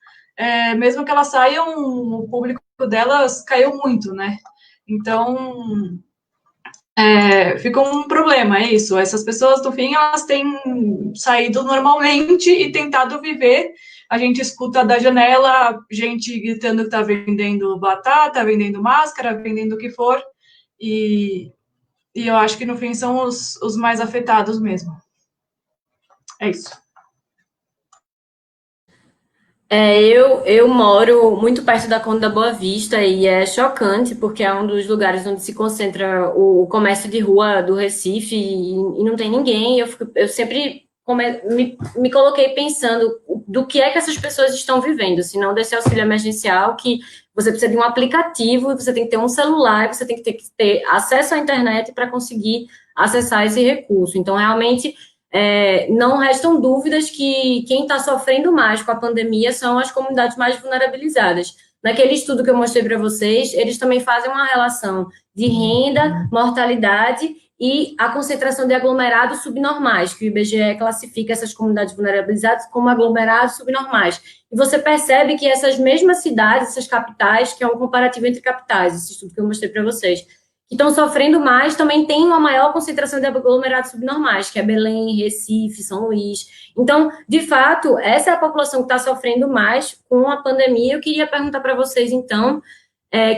mesmo que elas saiam, o público delas caiu muito, né? Então, fica um problema, é isso. Essas pessoas, no fim, elas têm saído normalmente e tentado viver. A gente escuta da janela gente gritando que está vendendo batata, vendendo máscara, vendendo o que for. E eu acho que, no fim, são os mais afetados mesmo. É isso. Eu moro muito perto da Conde da Boa Vista e é chocante porque é um dos lugares onde se concentra o comércio de rua do Recife e não tem ninguém. Eu sempre me coloquei pensando do que é que essas pessoas estão vivendo, se não desse auxílio emergencial, que você precisa de um aplicativo, você tem que ter um celular, você tem que ter acesso à internet para conseguir acessar esse recurso. Então, realmente, não restam dúvidas que quem está sofrendo mais com a pandemia são as comunidades mais vulnerabilizadas. Naquele estudo que eu mostrei para vocês, eles também fazem uma relação de renda, mortalidade e a concentração de aglomerados subnormais, que o IBGE classifica essas comunidades vulnerabilizadas como aglomerados subnormais. E você percebe que essas mesmas cidades, essas capitais, que é um comparativo entre capitais, esse estudo que eu mostrei para vocês, que estão sofrendo mais, também tem uma maior concentração de aglomerados subnormais, que é Belém, Recife, São Luís. Então, de fato, essa é a população que está sofrendo mais com a pandemia. Eu queria perguntar para vocês, então,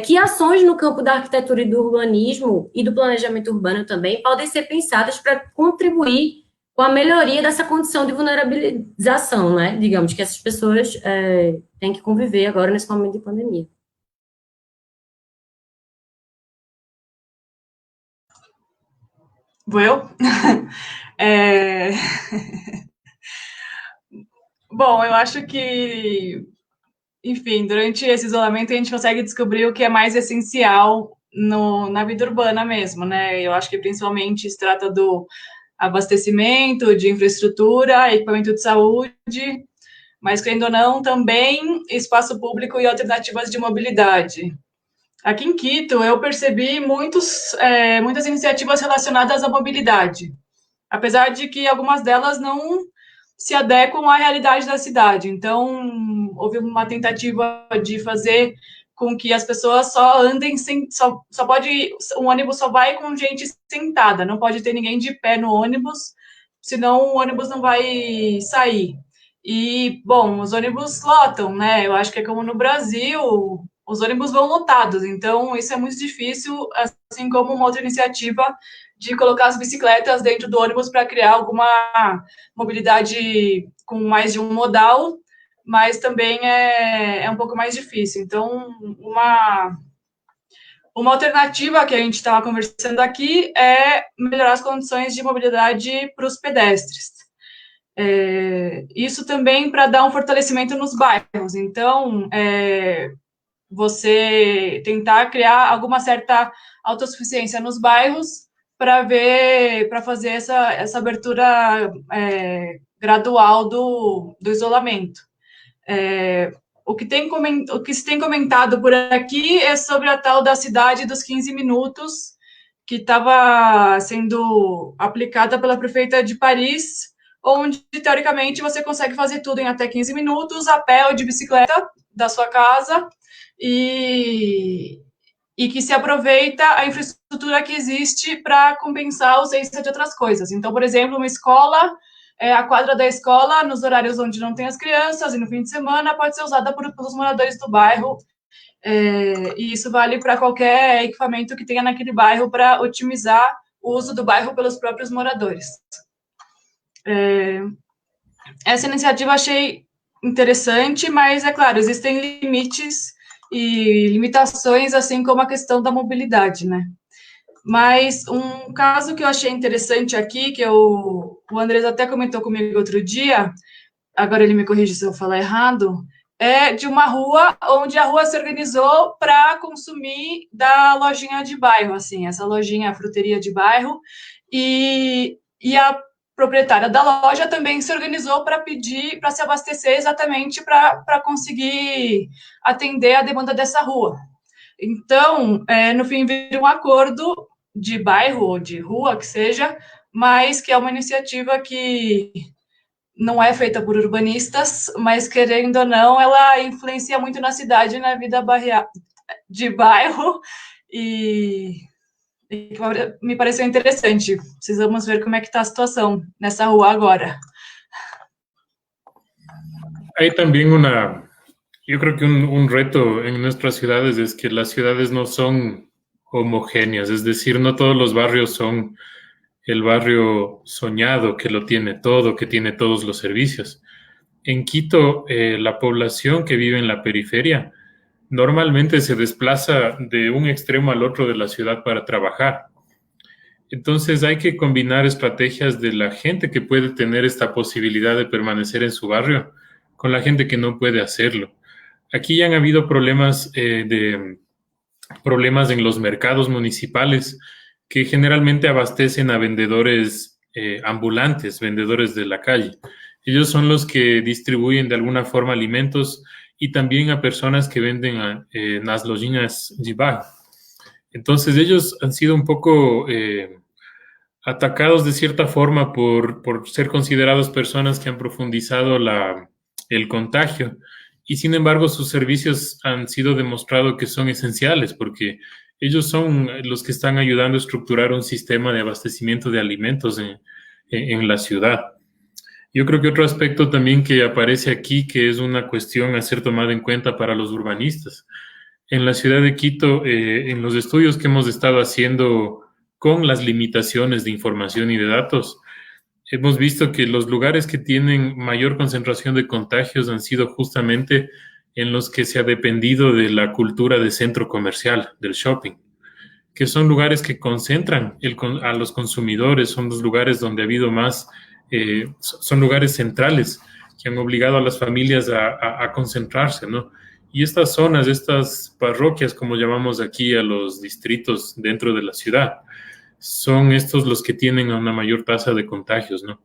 que ações no campo da arquitetura e do urbanismo e do planejamento urbano também podem ser pensadas para contribuir com a melhoria dessa condição de vulnerabilização, né? Digamos que essas pessoas têm que conviver agora nesse momento de pandemia. Vou eu? Bom, eu acho que, enfim, durante esse isolamento a gente consegue descobrir o que é mais essencial na vida urbana mesmo, né? Eu acho que principalmente se trata do abastecimento, de infraestrutura, equipamento de saúde, mas, querendo ou não, também espaço público e alternativas de mobilidade. Aqui em Quito, eu percebi muitas iniciativas relacionadas à mobilidade, apesar de que algumas delas não se adequam à realidade da cidade. Então, houve uma tentativa de fazer com que as pessoas só andem o ônibus só vai com gente sentada, não pode ter ninguém de pé no ônibus, senão o ônibus não vai sair. E, bom, os ônibus lotam, né? Eu acho que é como no Brasil, os ônibus vão lotados, então isso é muito difícil, assim como uma outra iniciativa de colocar as bicicletas dentro do ônibus para criar alguma mobilidade com mais de um modal, mas também é um pouco mais difícil. Então, uma alternativa que a gente estava conversando aqui é melhorar as condições de mobilidade para os pedestres. Isso também para dar um fortalecimento nos bairros. Então, você tentar criar alguma certa autossuficiência nos bairros para fazer essa abertura gradual do isolamento. O que se tem comentado por aqui é sobre a tal da cidade dos 15 minutos, que estava sendo aplicada pela prefeita de Paris, onde, teoricamente, você consegue fazer tudo em até 15 minutos, a pé ou de bicicleta, da sua casa, e que se aproveita a infraestrutura que existe para compensar a ausência de outras coisas. Então, por exemplo, uma escola, a quadra da escola, nos horários onde não tem as crianças, e no fim de semana, pode ser usada pelos moradores do bairro, e isso vale para qualquer equipamento que tenha naquele bairro para otimizar o uso do bairro pelos próprios moradores. Essa iniciativa eu achei interessante, mas, é claro, existem limites e limitações, assim como a questão da mobilidade, né? Mas um caso que eu achei interessante aqui, que o Andrés até comentou comigo outro dia, agora ele me corrige se eu falar errado, é de uma rua onde a rua se organizou para consumir da lojinha de bairro, assim, essa lojinha, a fruteria de bairro, e a proprietária da loja também se organizou para pedir, para se abastecer exatamente para conseguir atender a demanda dessa rua. Então, no fim, vira um acordo de bairro ou de rua, que seja, mas que é uma iniciativa que não é feita por urbanistas, mas, querendo ou não, ela influencia muito na cidade, na vida de bairro, e me pareceu interessante. Precisamos ver como é que está a situação nessa rua agora. Hay también yo creo que un reto en nuestras ciudades es que las ciudades no son homogéneas, es decir, no todos los barrios son el barrio soñado que lo tiene todo, que tiene todos los servicios. En Quito, la población que vive en la periferia normalmente se desplaza de un extremo al otro de la ciudad para trabajar. Entonces hay que combinar estrategias de la gente que puede tener esta posibilidad de permanecer en su barrio con la gente que no puede hacerlo. Aquí ya han habido problemas en los mercados municipales que generalmente abastecen a vendedores ambulantes, vendedores de la calle. Ellos son los que distribuyen de alguna forma alimentos y también a personas que venden en las lojinhas de bairro. Entonces ellos han sido un poco atacados de cierta forma por ser considerados personas que han profundizado el contagio. Y sin embargo, sus servicios han sido demostrado que son esenciales porque ellos son los que están ayudando a estructurar un sistema de abastecimiento de alimentos en la ciudad. Yo creo que otro aspecto también que aparece aquí, que es una cuestión a ser tomada en cuenta para los urbanistas. En la ciudad de Quito, en los estudios que hemos estado haciendo con las limitaciones de información y de datos, hemos visto que los lugares que tienen mayor concentración de contagios han sido justamente en los que se ha dependido de la cultura de centro comercial, del shopping, que son lugares que concentran a los consumidores, son los lugares donde ha habido más, son lugares centrales que han obligado a las familias a concentrarse, ¿no? Y estas zonas, estas parroquias, como llamamos aquí a los distritos dentro de la ciudad, son estos los que tienen una mayor tasa de contagios, ¿no?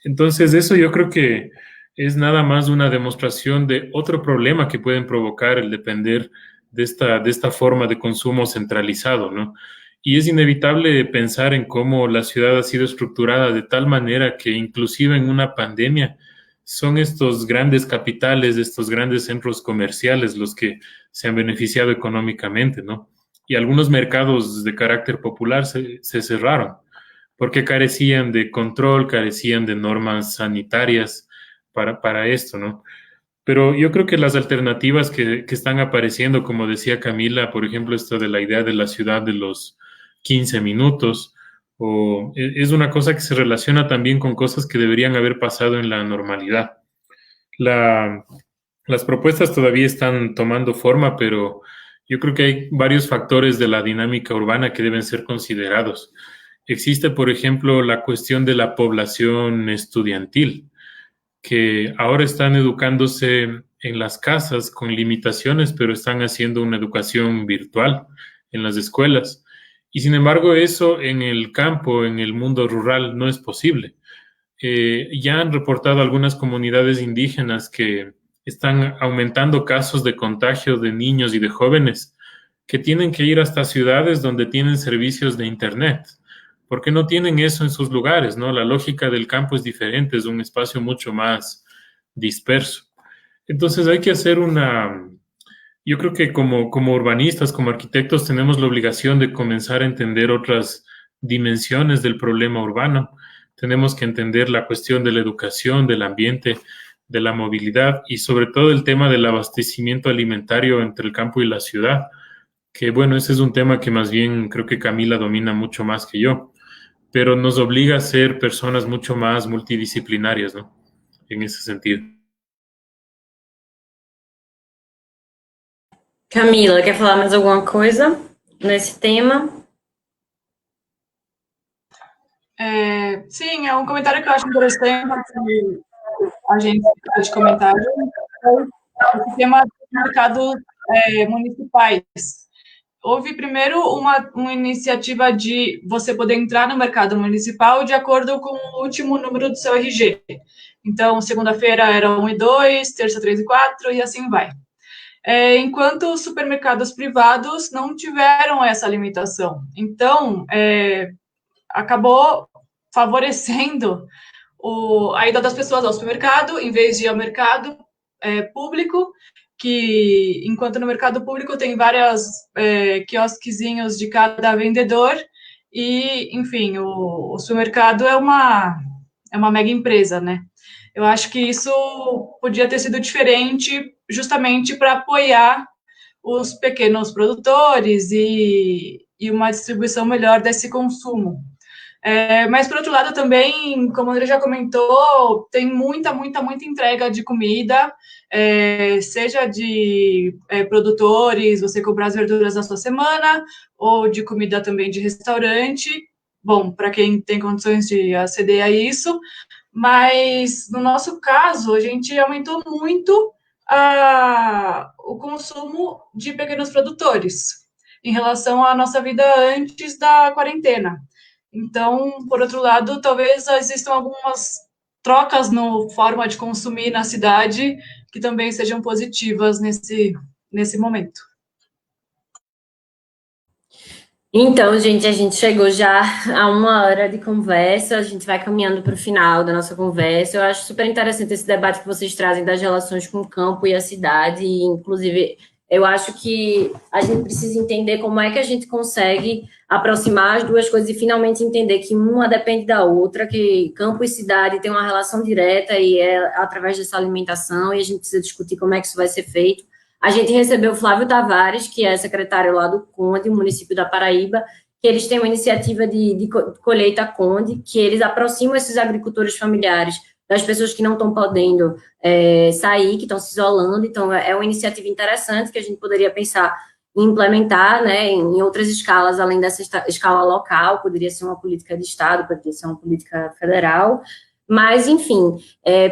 Entonces, eso yo creo que es nada más una demostración de otro problema que pueden provocar el depender de esta forma de consumo centralizado, ¿no? Y es inevitable pensar en cómo la ciudad ha sido estructurada de tal manera que inclusive en una pandemia son estos grandes capitales, estos grandes centros comerciales los que se han beneficiado económicamente, ¿no? Y algunos mercados de carácter popular se cerraron porque carecían de control, carecían de normas sanitarias para esto, ¿no? Pero yo creo que las alternativas que están apareciendo, como decía Camila, por ejemplo, esto de la idea de la ciudad de los 15 minutos, Es una cosa que se relaciona también con cosas que deberían haber pasado en la normalidad. Las propuestas todavía están tomando forma, pero yo creo que hay varios factores de la dinámica urbana que deben ser considerados. Existe, por ejemplo, la cuestión de la población estudiantil, que ahora están educándose en las casas con limitaciones, pero están haciendo una educación virtual en las escuelas. Y sin embargo, eso en el campo, en el mundo rural, no es posible. Ya han reportado algunas comunidades indígenas que están aumentando casos de contagio de niños y de jóvenes que tienen que ir hasta ciudades donde tienen servicios de Internet, porque no tienen eso en sus lugares, ¿no? La lógica del campo es diferente, es un espacio mucho más disperso. Entonces hay que hacer yo creo que como urbanistas, como arquitectos, tenemos la obligación de comenzar a entender otras dimensiones del problema urbano. Tenemos que entender la cuestión de la educación, del ambiente, de la movilidad y sobre todo el tema del abastecimiento alimentario entre el campo y la ciudad, que bueno, ese es un tema que más bien creo que Camila domina mucho más que yo, pero nos obliga a ser personas mucho más multidisciplinarias, ¿no? En ese sentido. Camila, quer falar mais alguma coisa nesse tema? Sim, é um comentário que eu acho interessante que a gente pode comentar. O tema dos mercados municipais. Houve primeiro uma iniciativa de você poder entrar no mercado municipal de acordo com o último número do seu RG. Então, segunda-feira era 1 e 2, terça 3 e 4, e assim vai. Enquanto os supermercados privados não tiveram essa limitação. Então, acabou favorecendo a ida das pessoas ao supermercado, em vez de ir ao mercado público, que enquanto no mercado público tem vários quiosquezinhos de cada vendedor, e, enfim, o supermercado é uma mega empresa, né? Eu acho que isso podia ter sido diferente justamente para apoiar os pequenos produtores e uma distribuição melhor desse consumo. Mas, por outro lado, também, como o André já comentou, tem muita entrega de comida, seja de produtores, você comprar as verduras da sua semana, ou de comida também de restaurante, bom, para quem tem condições de aceder a isso, mas, no nosso caso, a gente aumentou muito o consumo de pequenos produtores, em relação à nossa vida antes da quarentena. Então, por outro lado, talvez existam algumas trocas na forma de consumir na cidade que também sejam positivas nesse momento. Então, gente, a gente chegou já a 1 hora de conversa, a gente vai caminhando para o final da nossa conversa. Eu acho super interessante esse debate que vocês trazem das relações com o campo e a cidade, e, inclusive, eu acho que a gente precisa entender como é que a gente consegue aproximar as duas coisas e finalmente entender que uma depende da outra, que campo e cidade têm uma relação direta e é através dessa alimentação, e a gente precisa discutir como é que isso vai ser feito. A gente recebeu o Flávio Tavares, que é secretário lá do Conde, município da Paraíba, que eles têm uma iniciativa de colheita Conde, que eles aproximam esses agricultores familiares das pessoas que não estão podendo sair, que estão se isolando. Então, é uma iniciativa interessante que a gente poderia pensar em implementar, né, em outras escalas, além dessa escala local, poderia ser uma política de Estado, poderia ser uma política federal. Mas, enfim,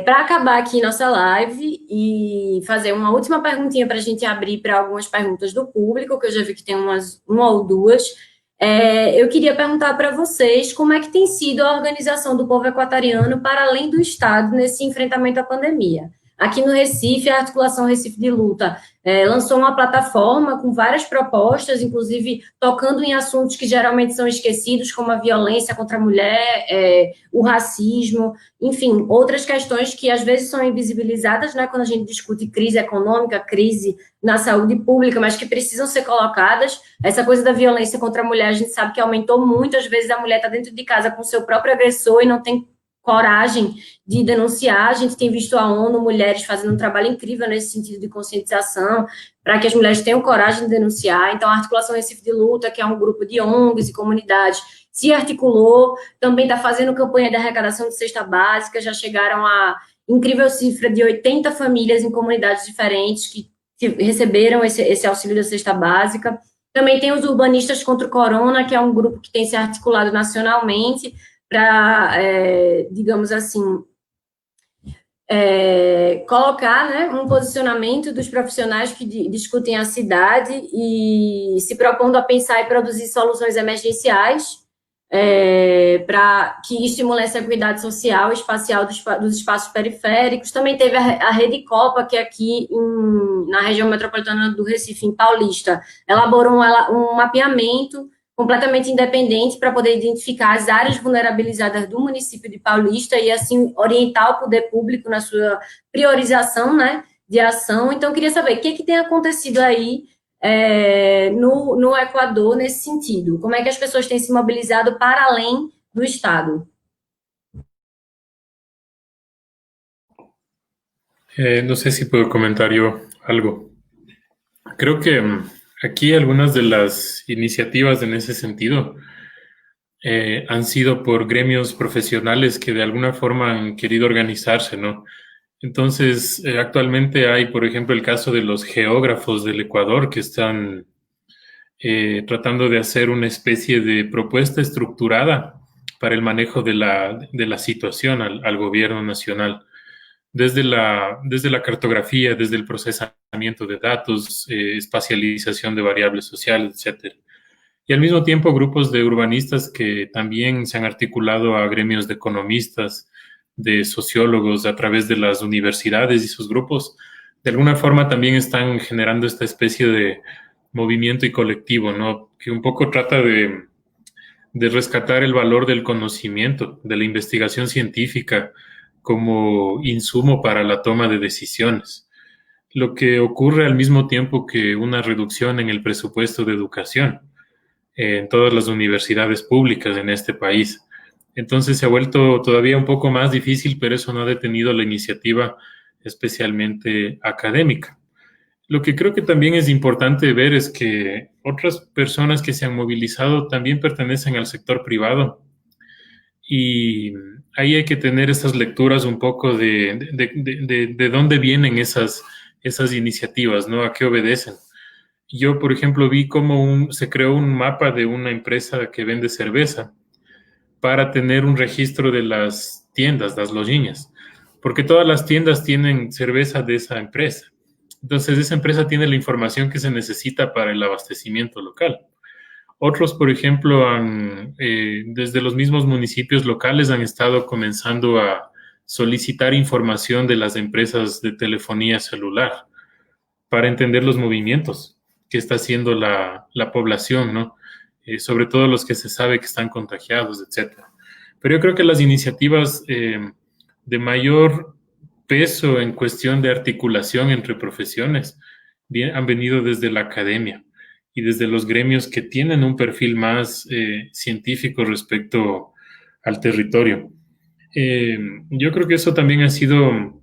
para acabar aqui nossa live e fazer uma última perguntinha para a gente abrir para algumas perguntas do público, que eu já vi que tem uma ou duas, eu queria perguntar para vocês como é que tem sido a organização do povo equatoriano para além do Estado nesse enfrentamento à pandemia. Aqui no Recife, a Articulação Recife de Luta lançou uma plataforma com várias propostas, inclusive tocando em assuntos que geralmente são esquecidos, como a violência contra a mulher, o racismo, enfim, outras questões que às vezes são invisibilizadas, né, quando a gente discute crise econômica, crise na saúde pública, mas que precisam ser colocadas. Essa coisa da violência contra a mulher, a gente sabe que aumentou muito, às vezes a mulher está dentro de casa com o seu próprio agressor e não tem coragem de denunciar. A gente tem visto a ONU, mulheres fazendo um trabalho incrível nesse sentido de conscientização, para que as mulheres tenham coragem de denunciar. Então, a Articulação Recife de Luta, que é um grupo de ONGs e comunidades se articulou, também está fazendo campanha de arrecadação de cesta básica, já chegaram a incrível cifra de 80 famílias em comunidades diferentes que receberam esse auxílio da cesta básica. Também tem os Urbanistas contra o Corona, que é um grupo que tem se articulado nacionalmente para, digamos assim, colocar, né, um posicionamento dos profissionais que discutem a cidade e se propondo a pensar e produzir soluções emergenciais para que estimule essa equidade social e espacial dos espaços periféricos. Também teve a Rede Copa, que aqui na região metropolitana do Recife, em Paulista, elaborou um mapeamento completamente independente para poder identificar as áreas vulnerabilizadas do município de Paulista e, assim, orientar o poder público na sua priorização, né, de ação. Então, eu queria saber o que tem acontecido aí no Equador nesse sentido. Como é que as pessoas têm se mobilizado para além do Estado? No sé si puedo comentar yo algo. Creo que aquí algunas de las iniciativas en ese sentido han sido por gremios profesionales que de alguna forma han querido organizarse, ¿no? Entonces, actualmente hay, por ejemplo, el caso de los geógrafos del Ecuador que están tratando de hacer una especie de propuesta estructurada para el manejo de la situación al gobierno nacional. Desde la cartografía, desde el procesamiento de datos, espacialización de variables sociales, etc. Y al mismo tiempo grupos de urbanistas que también se han articulado a gremios de economistas, de sociólogos a través de las universidades y sus grupos, de alguna forma también están generando esta especie de movimiento y colectivo, ¿no? Que un poco trata de rescatar el valor del conocimiento, de la investigación científica como insumo para la toma de decisiones. Lo que ocurre al mismo tiempo que una reducción en el presupuesto de educación en todas las universidades públicas en este país. Entonces se ha vuelto todavía un poco más difícil, pero eso no ha detenido la iniciativa especialmente académica. Lo que creo que también es importante ver es que otras personas que se han movilizado también pertenecen al sector privado y ahí hay que tener esas lecturas un poco de dónde vienen esas iniciativas, ¿no? ¿A qué obedecen? Yo, por ejemplo, vi cómo se creó un mapa de una empresa que vende cerveza para tener un registro de las tiendas, las lojinhas, porque todas las tiendas tienen cerveza de esa empresa. Entonces, esa empresa tiene la información que se necesita para el abastecimiento local. Otros, por ejemplo, desde los mismos municipios locales han estado comenzando a solicitar información de las empresas de telefonía celular para entender los movimientos que está haciendo la población, ¿no? Sobre todo los que se sabe que están contagiados, etc. Pero yo creo que las iniciativas de mayor peso en cuestión de articulación entre profesiones han venido desde la academia y desde los gremios que tienen un perfil más científico respecto al territorio. Yo creo que eso también ha sido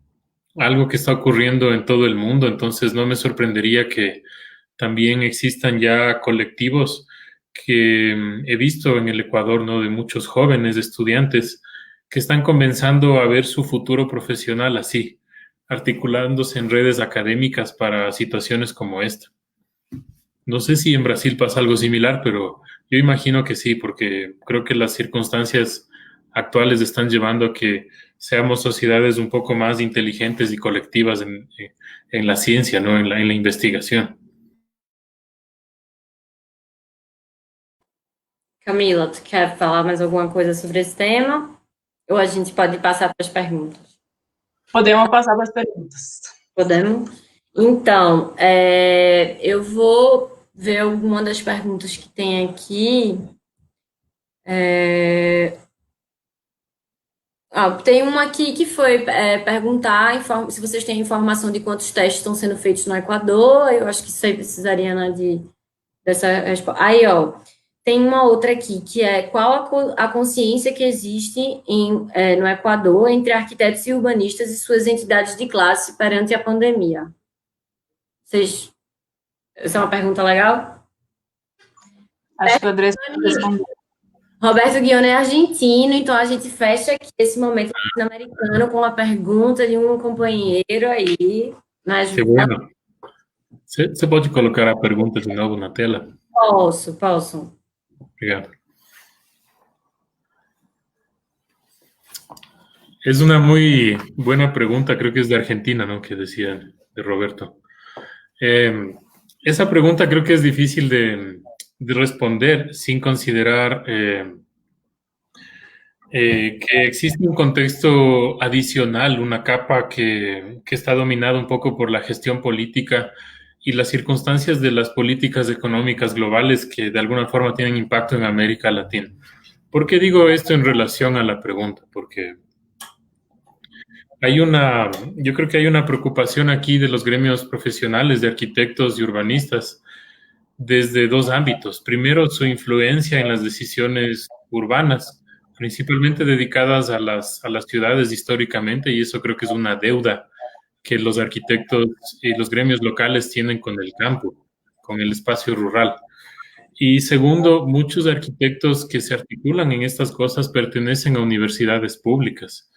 algo que está ocurriendo en todo el mundo, entonces no me sorprendería que también existan ya colectivos que he visto en el Ecuador, ¿no? De muchos jóvenes estudiantes que están comenzando a ver su futuro profesional así, articulándose en redes académicas para situaciones como esta. No sé si en Brasil pasa algo similar, pero yo imagino que sí, porque creo que las circunstancias actuales están llevando a que seamos sociedades un poco más inteligentes y colectivas en la ciencia, ¿no? En la investigación. Camila, tu quer falar mais alguma coisa sobre esse tema? Ou a gente pode passar para as perguntas? Podemos passar para as perguntas. Podemos? Então, eu vou ver alguma das perguntas que tem aqui. Tem uma aqui que foi perguntar se vocês têm informação de quantos testes estão sendo feitos no Equador. Eu acho que isso aí precisaria, né, dessa resposta. Aí, ó, tem uma outra aqui, que é qual a consciência que existe no Equador entre arquitetos e urbanistas e suas entidades de classe perante a pandemia? Essa é uma pergunta legal? Acho que o Andrés pode responder. Roberto Guion é argentino, então a gente fecha aqui esse momento latino-americano com a pergunta de um companheiro aí. Mas Qué bueno. ¿Se puede colocar a pregunta de nuevo na tela? posso. Obrigado. Es una muy buena pregunta, creo que es de Argentina, ¿no? Que decía de Roberto. Esa pregunta creo que es difícil de responder sin considerar que existe un contexto adicional, una capa que está dominada un poco por la gestión política y las circunstancias de las políticas económicas globales que de alguna forma tienen impacto en América Latina. ¿Por qué digo esto en relación a la pregunta? Porque yo creo que hay una preocupación aquí de los gremios profesionales de arquitectos y urbanistas desde dos ámbitos. Primero, su influencia en las decisiones urbanas, principalmente dedicadas a las ciudades históricamente, y eso creo que es una deuda que los arquitectos y los gremios locales tienen con el campo, con el espacio rural. Y segundo, muchos arquitectos que se articulan en estas cosas pertenecen a universidades públicas.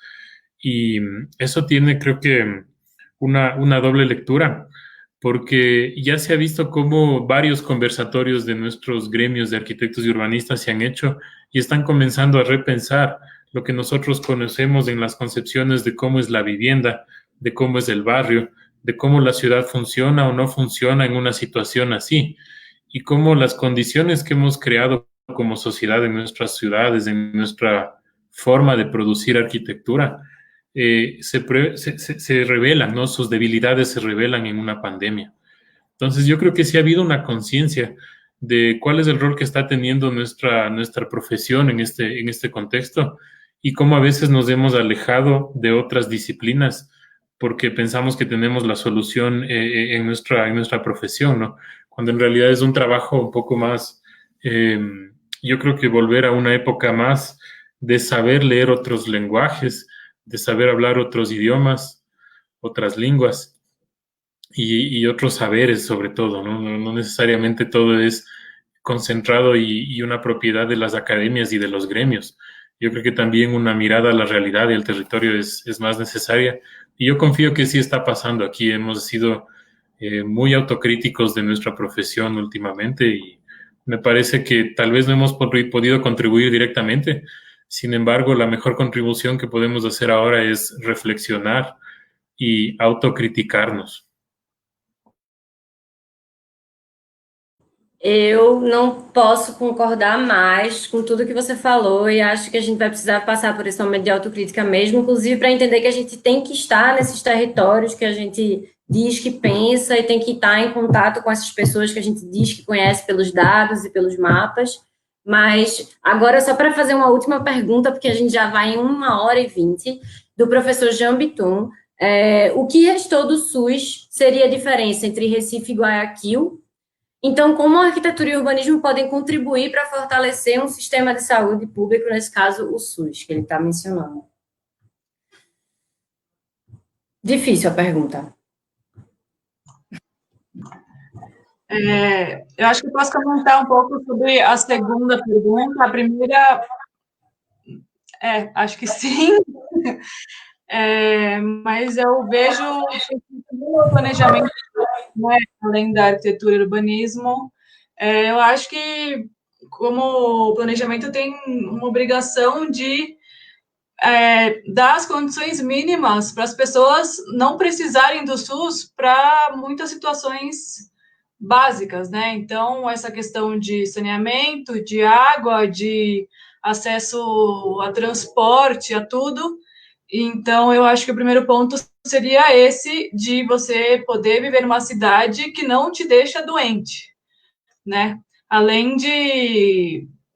Y eso tiene, creo que, una doble lectura, porque ya se ha visto cómo varios conversatorios de nuestros gremios de arquitectos y urbanistas se han hecho y están comenzando a repensar lo que nosotros conocemos en las concepciones de cómo es la vivienda, de cómo es el barrio, de cómo la ciudad funciona o no funciona en una situación así, y cómo las condiciones que hemos creado como sociedad en nuestras ciudades, en nuestra forma de producir arquitectura, se revelan, ¿no? Sus debilidades se revelan en una pandemia. Entonces, yo creo que sí ha habido una conciencia de cuál es el rol que está teniendo nuestra profesión en este contexto y cómo a veces nos hemos alejado de otras disciplinas porque pensamos que tenemos la solución en nuestra profesión, ¿no? Cuando en realidad es un trabajo un poco más, yo creo que volver a una época más de saber leer otros lenguajes, de saber hablar otros idiomas, otras lenguas y otros saberes sobre todo, ¿no? No necesariamente todo es concentrado y una propiedad de las academias y de los gremios. Yo creo que también una mirada a la realidad y al territorio es más necesaria. Y yo confío que sí está pasando aquí. Hemos sido muy autocríticos de nuestra profesión últimamente y me parece que tal vez no hemos podido contribuir directamente. Sin embargo, la mejor contribución que podemos hacer ahora es reflexionar y autocriticarnos. Eu não posso concordar mais com tudo que você falou e acho que a gente vai precisar passar por esse momento de autocrítica mesmo, inclusive para entender que a gente tem que estar nesses territórios que a gente diz que pensa e tem que estar em contato com essas pessoas que a gente diz que conhece pelos dados e pelos mapas. Mas agora, só para fazer uma última pergunta, porque a gente já vai em 1h20, do professor Jean Biton. O que restou do SUS seria a diferença entre Recife e Guayaquil? Então, como a arquitetura e o urbanismo podem contribuir para fortalecer um sistema de saúde público, nesse caso, o SUS, que ele está mencionando? Difícil a pergunta. Eu acho que eu posso comentar um pouco sobre a segunda pergunta. A primeira, acho que sim, mas eu vejo o planejamento, né, além da arquitetura e urbanismo, eu acho que como o planejamento tem uma obrigação de dar as condições mínimas para as pessoas não precisarem do SUS para muitas situações básicas, né? Então, essa questão de saneamento, de água, de acesso a transporte, a tudo. Então, eu acho que o primeiro ponto seria esse, de você poder viver numa cidade que não te deixa doente, né? Além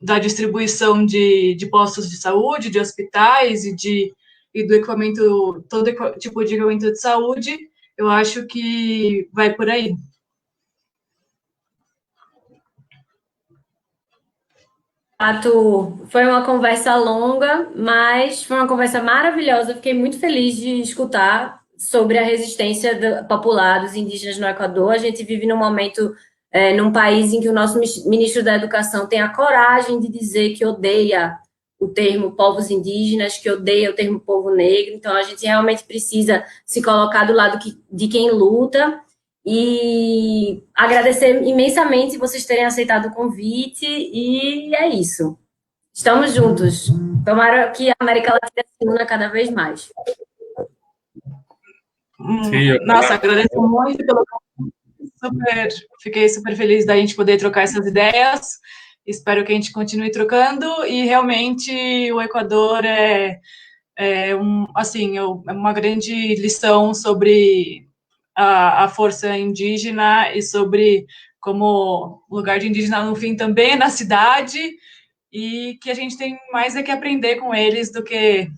da distribuição de postos de saúde, de hospitais e do equipamento, todo tipo de equipamento de saúde, eu acho que vai por aí. Foi uma conversa longa, mas foi uma conversa maravilhosa. Fiquei muito feliz de escutar sobre a resistência popular dos indígenas no Equador. A gente vive num momento num país em que o nosso ministro da Educação tem a coragem de dizer que odeia o termo povos indígenas, que odeia o termo povo negro. Então, a gente realmente precisa se colocar do lado de quem luta. E agradecer imensamente vocês terem aceitado o convite, e é isso. Estamos juntos. Tomara que a América Latina se una cada vez mais. Nossa, agradeço muito pelo fiquei super feliz da gente poder trocar essas ideias. Espero que a gente continue trocando, e realmente o Equador é uma grande lição sobre a força indígena e sobre como o lugar de indígena, no fim, também é na cidade, e que a gente tem mais é que aprender com eles do que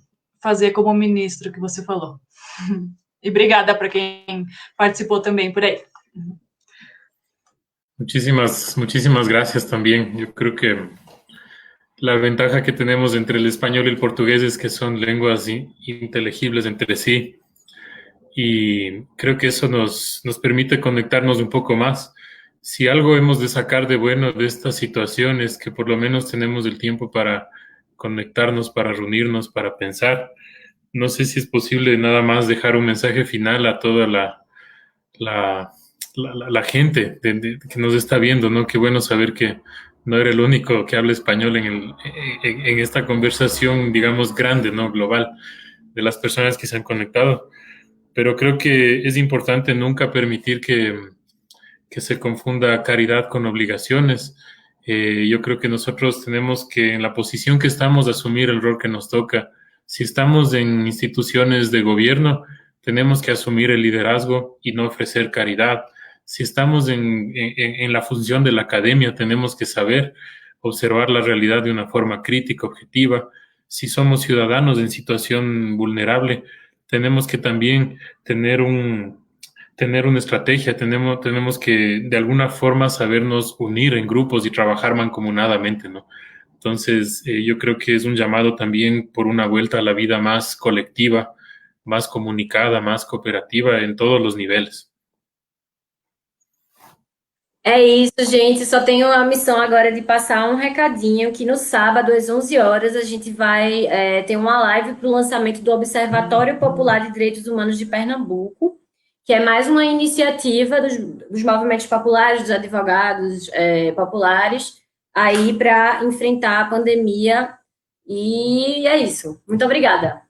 fazer como ministro que você falou. E obrigada para quem participó también por ahí. Muchísimas gracias también. Yo creo que la ventaja que tenemos entre el español y el portugués es que son lenguas inteligibles entre sí, y creo que eso nos permite conectarnos un poco más. Si algo hemos de sacar de bueno de esta situación es que por lo menos tenemos el tiempo para conectarnos, para reunirnos, para pensar. No sé si es posible nada más dejar un mensaje final a toda la gente que nos está viendo, ¿no? Qué bueno saber que no era el único que habla español en esta conversación, digamos, grande, ¿no? Global, de las personas que se han conectado. Pero creo que es importante nunca permitir que se confunda caridad con obligaciones. Yo creo que nosotros tenemos que, en la posición que estamos, asumir el rol que nos toca. Si estamos en instituciones de gobierno, tenemos que asumir el liderazgo y no ofrecer caridad. Si estamos en la función de la academia, tenemos que saber observar la realidad de una forma crítica, objetiva. Si somos ciudadanos en situación vulnerable, tenemos que también tener una estrategia, tenemos que de alguna forma sabernos unir en grupos y trabajar mancomunadamente, ¿no? Entonces, yo creo que es un llamado también por una vuelta a la vida más colectiva, más comunicada, más cooperativa en todos los niveles. É isso, gente. Só tenho a missão agora de passar um recadinho que no sábado, às 11 horas, a gente vai ter uma live para o lançamento do Observatório Popular de Direitos Humanos de Pernambuco, que é mais uma iniciativa dos movimentos populares, dos advogados populares, aí para enfrentar a pandemia. E é isso. Muito obrigada.